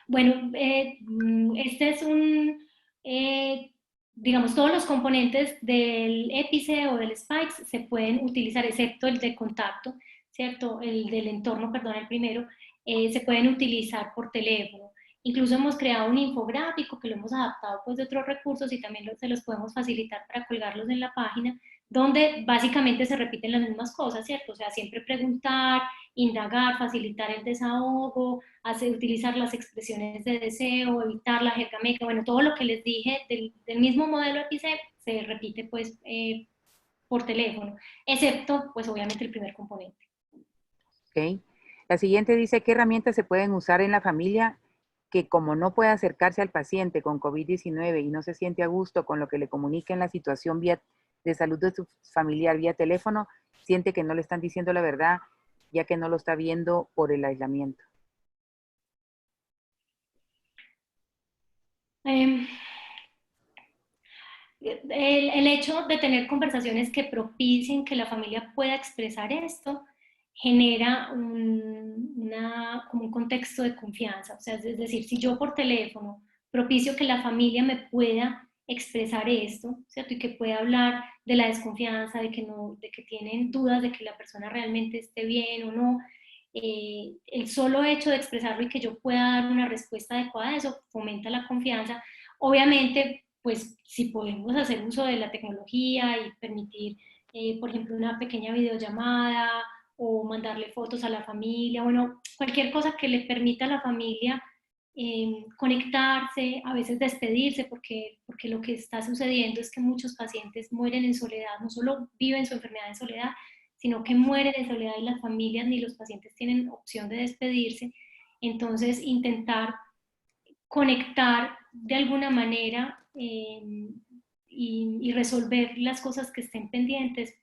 Bueno, este es digamos, todos los componentes del EPICE o del SPIKES se pueden utilizar, excepto el de contacto, ¿cierto? El del entorno, perdón, el primero, se pueden utilizar por teléfono. Incluso hemos creado un infográfico que lo hemos adaptado pues de otros recursos y también se los podemos facilitar para colgarlos en la página, donde básicamente se repiten las mismas cosas, ¿cierto? O sea, siempre preguntar, indagar, facilitar el desahogo, utilizar las expresiones de deseo, evitar la jerga médica, bueno, todo lo que les dije del mismo modelo EPICE se repite pues por teléfono, excepto pues obviamente el primer componente. Ok. La siguiente dice, ¿qué herramientas se pueden usar en la familia que como no puede acercarse al paciente con COVID-19 y no se siente a gusto con lo que le comuniquen la situación de salud de su familiar vía teléfono, siente que no le están diciendo la verdad, ya que no lo está viendo por el aislamiento? Eh, el hecho de tener conversaciones que propicien que la familia pueda expresar esto genera como un contexto de confianza. O sea, es decir, si yo por teléfono propicio que la familia me pueda expresar esto, ¿cierto? Y que pueda hablar de la desconfianza, de que tienen dudas de que la persona realmente esté bien o no, el solo hecho de expresarlo y que yo pueda dar una respuesta adecuada, eso fomenta la confianza. Obviamente, pues si podemos hacer uso de la tecnología y permitir, por ejemplo, una pequeña videollamada o mandarle fotos a la familia, bueno, cualquier cosa que le permita a la familia conectarse, a veces despedirse, porque lo que está sucediendo es que muchos pacientes mueren en soledad, no solo viven su enfermedad en soledad, sino que mueren en soledad y las familias ni los pacientes tienen opción de despedirse. Entonces, intentar conectar de alguna manera y resolver las cosas que estén pendientes,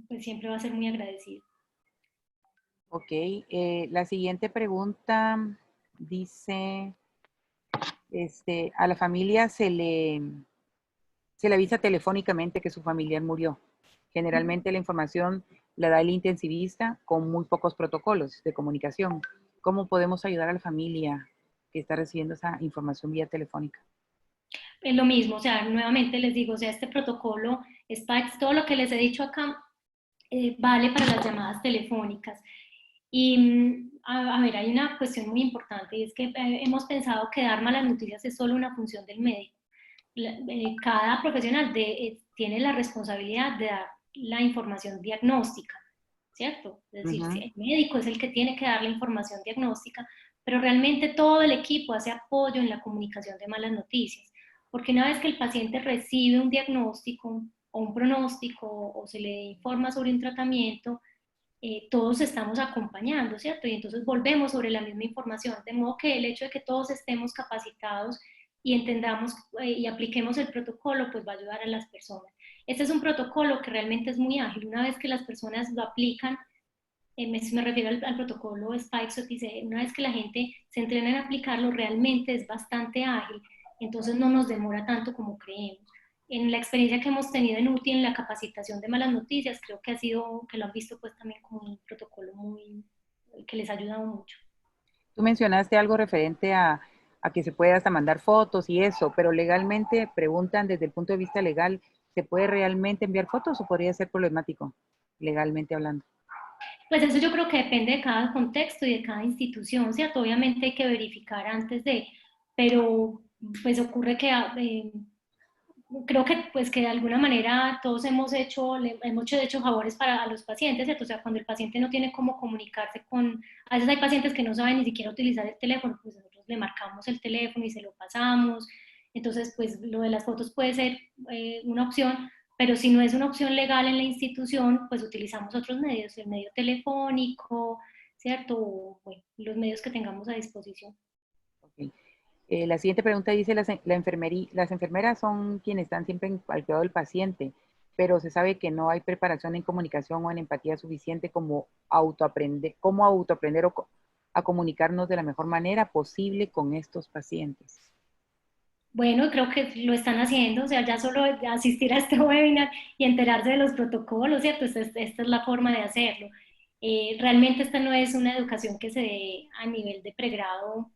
pues siempre va a ser muy agradecido. Ok, la siguiente pregunta dice, a la familia se le avisa telefónicamente que su familiar murió. Generalmente la información la da el intensivista con muy pocos protocolos de comunicación. ¿Cómo podemos ayudar a la familia que está recibiendo esa información vía telefónica? Es lo mismo, o sea, nuevamente les digo, o sea, este protocolo, SPACS, todo lo que les he dicho acá, vale para las llamadas telefónicas. Y a ver, hay una cuestión muy importante y es que hemos pensado que dar malas noticias es solo una función del médico. Cada profesional tiene la responsabilidad de dar la información diagnóstica, ¿cierto? Es decir, si el médico es el que tiene que dar la información diagnóstica, pero realmente todo el equipo hace apoyo en la comunicación de malas noticias, porque una vez que el paciente recibe un diagnóstico o un pronóstico o se le informa sobre un tratamiento, todos estamos acompañando, ¿cierto? Y entonces volvemos sobre la misma información, de modo que el hecho de que todos estemos capacitados y entendamos y apliquemos el protocolo, pues va a ayudar a las personas. Este es un protocolo que realmente es muy ágil. Una vez que las personas lo aplican, me refiero al protocolo Spike, dice, una vez que la gente se entrena en aplicarlo, realmente es bastante ágil, entonces no nos demora tanto como creemos. En la experiencia que hemos tenido en UTI en la capacitación de malas noticias, creo que ha sido, que lo han visto pues también como un protocolo muy, que les ha ayudado mucho. Tú mencionaste algo referente a que se puede hasta mandar fotos y eso, pero legalmente preguntan desde el punto de vista legal, ¿se puede realmente enviar fotos o podría ser problemático, legalmente hablando? Pues eso yo creo que depende de cada contexto y de cada institución, ¿cierto? Obviamente hay que verificar antes de, pero pues ocurre que creo que pues que de alguna manera todos hemos hecho favores para a los pacientes, ¿cierto? O sea, cuando el paciente no tiene cómo comunicarse con, a veces hay pacientes que no saben ni siquiera utilizar el teléfono, pues nosotros le marcamos el teléfono y se lo pasamos, entonces pues lo de las fotos puede ser una opción, pero si no es una opción legal en la institución, pues utilizamos otros medios, el medio telefónico, ¿cierto? O, bueno, los medios que tengamos a disposición. Okay. La siguiente pregunta dice, las enfermeras son quienes están siempre al cuidado del paciente, pero se sabe que no hay preparación en comunicación o en empatía suficiente como autoaprender a comunicarnos de la mejor manera posible con estos pacientes. Bueno, creo que lo están haciendo, o sea, ya solo asistir a este webinar y enterarse de los protocolos, ¿cierto? Esta es la forma de hacerlo. Realmente esta no es una educación que se dé a nivel de pregrado,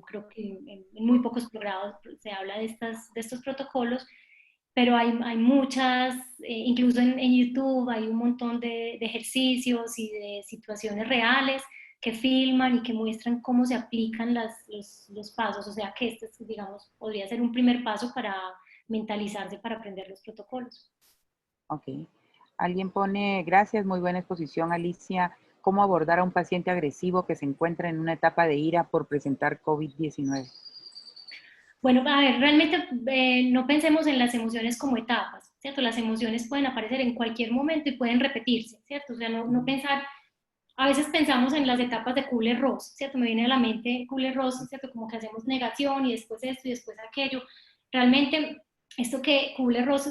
creo que en muy pocos pregrados se habla de estos protocolos, pero hay muchas, incluso en YouTube hay un montón de ejercicios y de situaciones reales que filman y que muestran cómo se aplican los pasos, o sea que este, digamos, podría ser un primer paso para mentalizarse para aprender los protocolos. Ok. Alguien pone, gracias, muy buena exposición, Alicia. ¿Cómo abordar a un paciente agresivo que se encuentra en una etapa de ira por presentar COVID-19? Bueno, a ver, realmente no pensemos en las emociones como etapas, ¿cierto? Las emociones pueden aparecer en cualquier momento y pueden repetirse, ¿cierto? O sea, no pensar, a veces pensamos en las etapas de Kubler-Ross, ¿cierto? Me viene a la mente Kubler-Ross, ¿cierto? Como que hacemos negación y después esto y después aquello. Realmente, esto que Kubler-Ross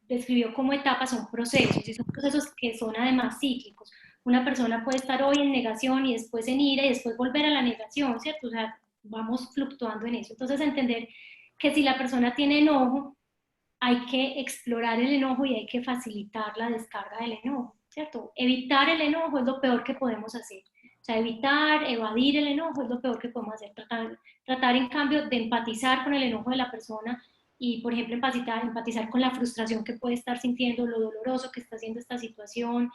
describió como etapas son procesos, y son procesos que son además cíclicos. Una persona puede estar hoy en negación y después en ira y después volver a la negación, ¿cierto? O sea, vamos fluctuando en eso. Entonces, entender que si la persona tiene enojo, hay que explorar el enojo y hay que facilitar la descarga del enojo, ¿cierto? Evitar el enojo es lo peor que podemos hacer. O sea, evitar, evadir el enojo es lo peor que podemos hacer. Tratar en cambio de empatizar con el enojo de la persona y, por ejemplo, empatizar con la frustración que puede estar sintiendo, lo doloroso que está haciendo esta situación,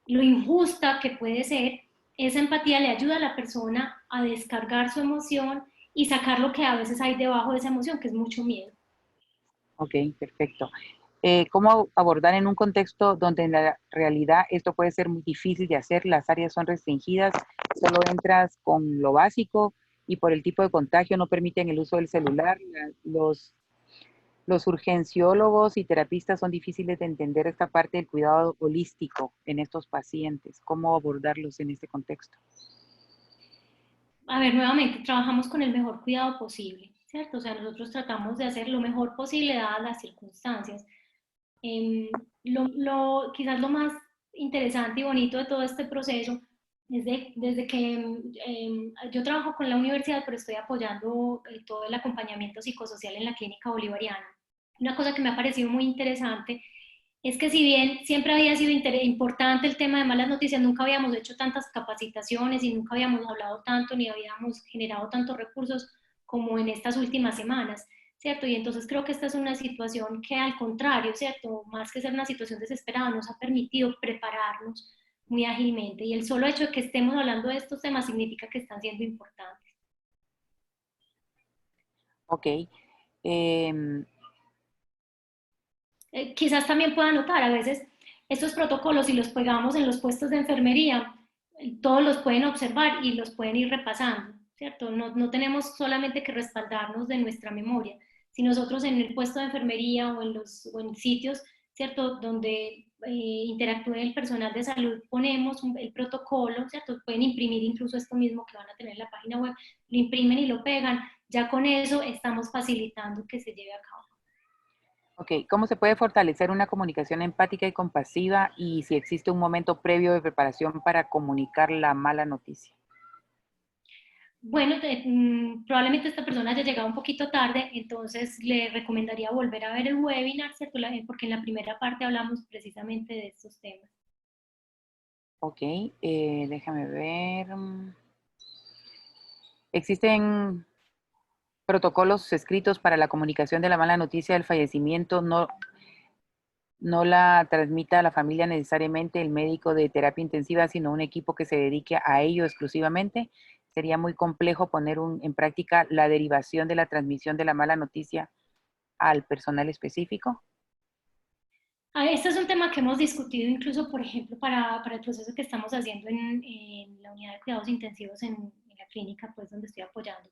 lo injusta que puede ser. Esa empatía le ayuda a la persona a descargar su emoción y sacar lo que a veces hay debajo de esa emoción, que es mucho miedo. Ok, perfecto. ¿Cómo abordar en un contexto donde en la realidad esto puede ser muy difícil de hacer? Las áreas son restringidas, solo entras con lo básico y por el tipo de contagio no permiten el uso del celular. Los urgenciólogos y terapistas son difíciles de entender esta parte del cuidado holístico en estos pacientes. ¿Cómo abordarlos en este contexto? A ver, nuevamente, trabajamos con el mejor cuidado posible, ¿cierto? O sea, nosotros tratamos de hacer lo mejor posible dadas las circunstancias. Quizás lo más interesante y bonito de todo este proceso es desde que yo trabajo con la universidad, pero estoy apoyando todo el acompañamiento psicosocial en la clínica bolivariana. Una cosa que me ha parecido muy interesante es que si bien siempre había sido importante el tema de malas noticias, nunca habíamos hecho tantas capacitaciones y nunca habíamos hablado tanto ni habíamos generado tantos recursos como en estas últimas semanas, ¿cierto? Y entonces creo que esta es una situación que al contrario, ¿cierto? Más que ser una situación desesperada, nos ha permitido prepararnos muy ágilmente y el solo hecho de que estemos hablando de estos temas significa que están siendo importantes. Ok. Quizás también pueda notar, a veces estos protocolos, si los pegamos en los puestos de enfermería, todos los pueden observar y los pueden ir repasando, ¿cierto? No tenemos solamente que respaldarnos de nuestra memoria. Si nosotros en el puesto de enfermería o en sitios ¿cierto? Donde interactúe el personal de salud, ponemos el protocolo, ¿cierto? Pueden imprimir incluso esto mismo que van a tener en la página web, lo imprimen y lo pegan. Ya con eso estamos facilitando que se lleve a cabo. Ok, ¿cómo se puede fortalecer una comunicación empática y compasiva y si existe un momento previo de preparación para comunicar la mala noticia? Bueno, probablemente esta persona haya llegado un poquito tarde, entonces le recomendaría volver a ver el webinar, ¿cierto? Porque en la primera parte hablamos precisamente de estos temas. Ok, déjame ver. ¿Existen protocolos escritos para la comunicación de la mala noticia del fallecimiento? No la transmita a la familia necesariamente el médico de terapia intensiva, sino un equipo que se dedique a ello exclusivamente. Sería muy complejo poner en práctica la derivación de la transmisión de la mala noticia al personal específico. Este es un tema que hemos discutido incluso, por ejemplo, para el proceso que estamos haciendo en la unidad de cuidados intensivos en la clínica, pues donde estoy apoyando.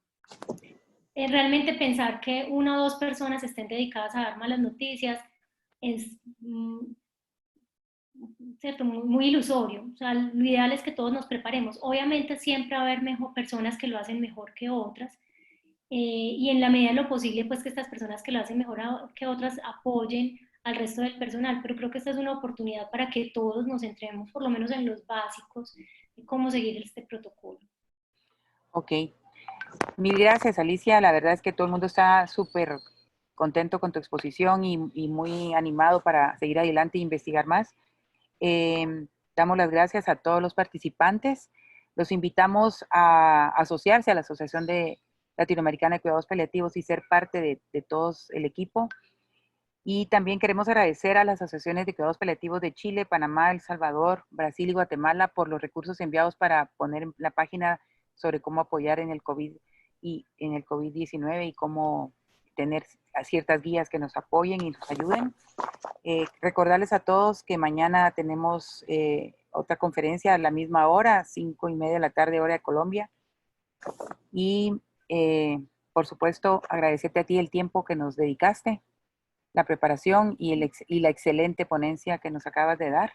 Realmente pensar que una o dos personas estén dedicadas a dar malas noticias es cierto, muy ilusorio. O sea, lo ideal es que todos nos preparemos. Obviamente siempre va a haber personas que lo hacen mejor que otras, y en la medida de lo posible, pues que estas personas que lo hacen mejor que otras apoyen al resto del personal, pero creo que esta es una oportunidad para que todos nos centremos, por lo menos en los básicos, de cómo seguir este protocolo. Ok, mil gracias, Alicia. La verdad es que todo el mundo está súper contento con tu exposición y muy animado para seguir adelante e investigar más. Damos las gracias a todos los participantes. Los invitamos a asociarse a la Asociación Latinoamericana de Cuidados Paliativos y ser parte de todos el equipo. Y también queremos agradecer a las asociaciones de cuidados paliativos de Chile, Panamá, El Salvador, Brasil y Guatemala por los recursos enviados para poner en la página sobre cómo apoyar en el COVID-19 y cómo tener ciertas guías que nos apoyen y nos ayuden. Recordarles a todos que mañana tenemos otra conferencia a la misma hora, 5:30 de la tarde, hora de Colombia. Y por supuesto, agradecerte a ti el tiempo que nos dedicaste, la preparación y la excelente ponencia que nos acabas de dar.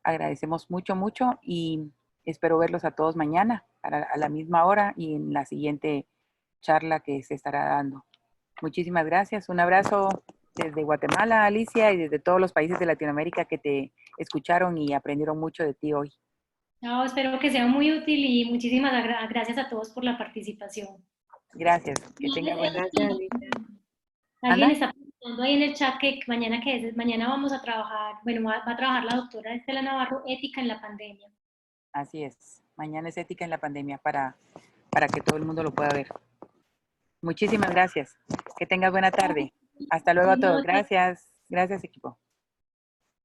Agradecemos mucho, mucho y espero verlos a todos mañana a la misma hora y en la siguiente charla que se estará dando. Muchísimas gracias. Un abrazo desde Guatemala, Alicia, y desde todos los países de Latinoamérica que te escucharon y aprendieron mucho de ti hoy. No, espero que sea muy útil y muchísimas gracias a todos por la participación. Gracias. Que tenga buen día. Gracias, Alicia. Alguien ¿Anda? está preguntando ahí en el chat que mañana vamos a trabajar, bueno, va a trabajar la doctora Estela Navarro, ética en la pandemia. Así es. Mañana es ética en la pandemia para que todo el mundo lo pueda ver. Muchísimas gracias. Que tengas buena tarde. Hasta luego a todos. Gracias. Gracias, equipo.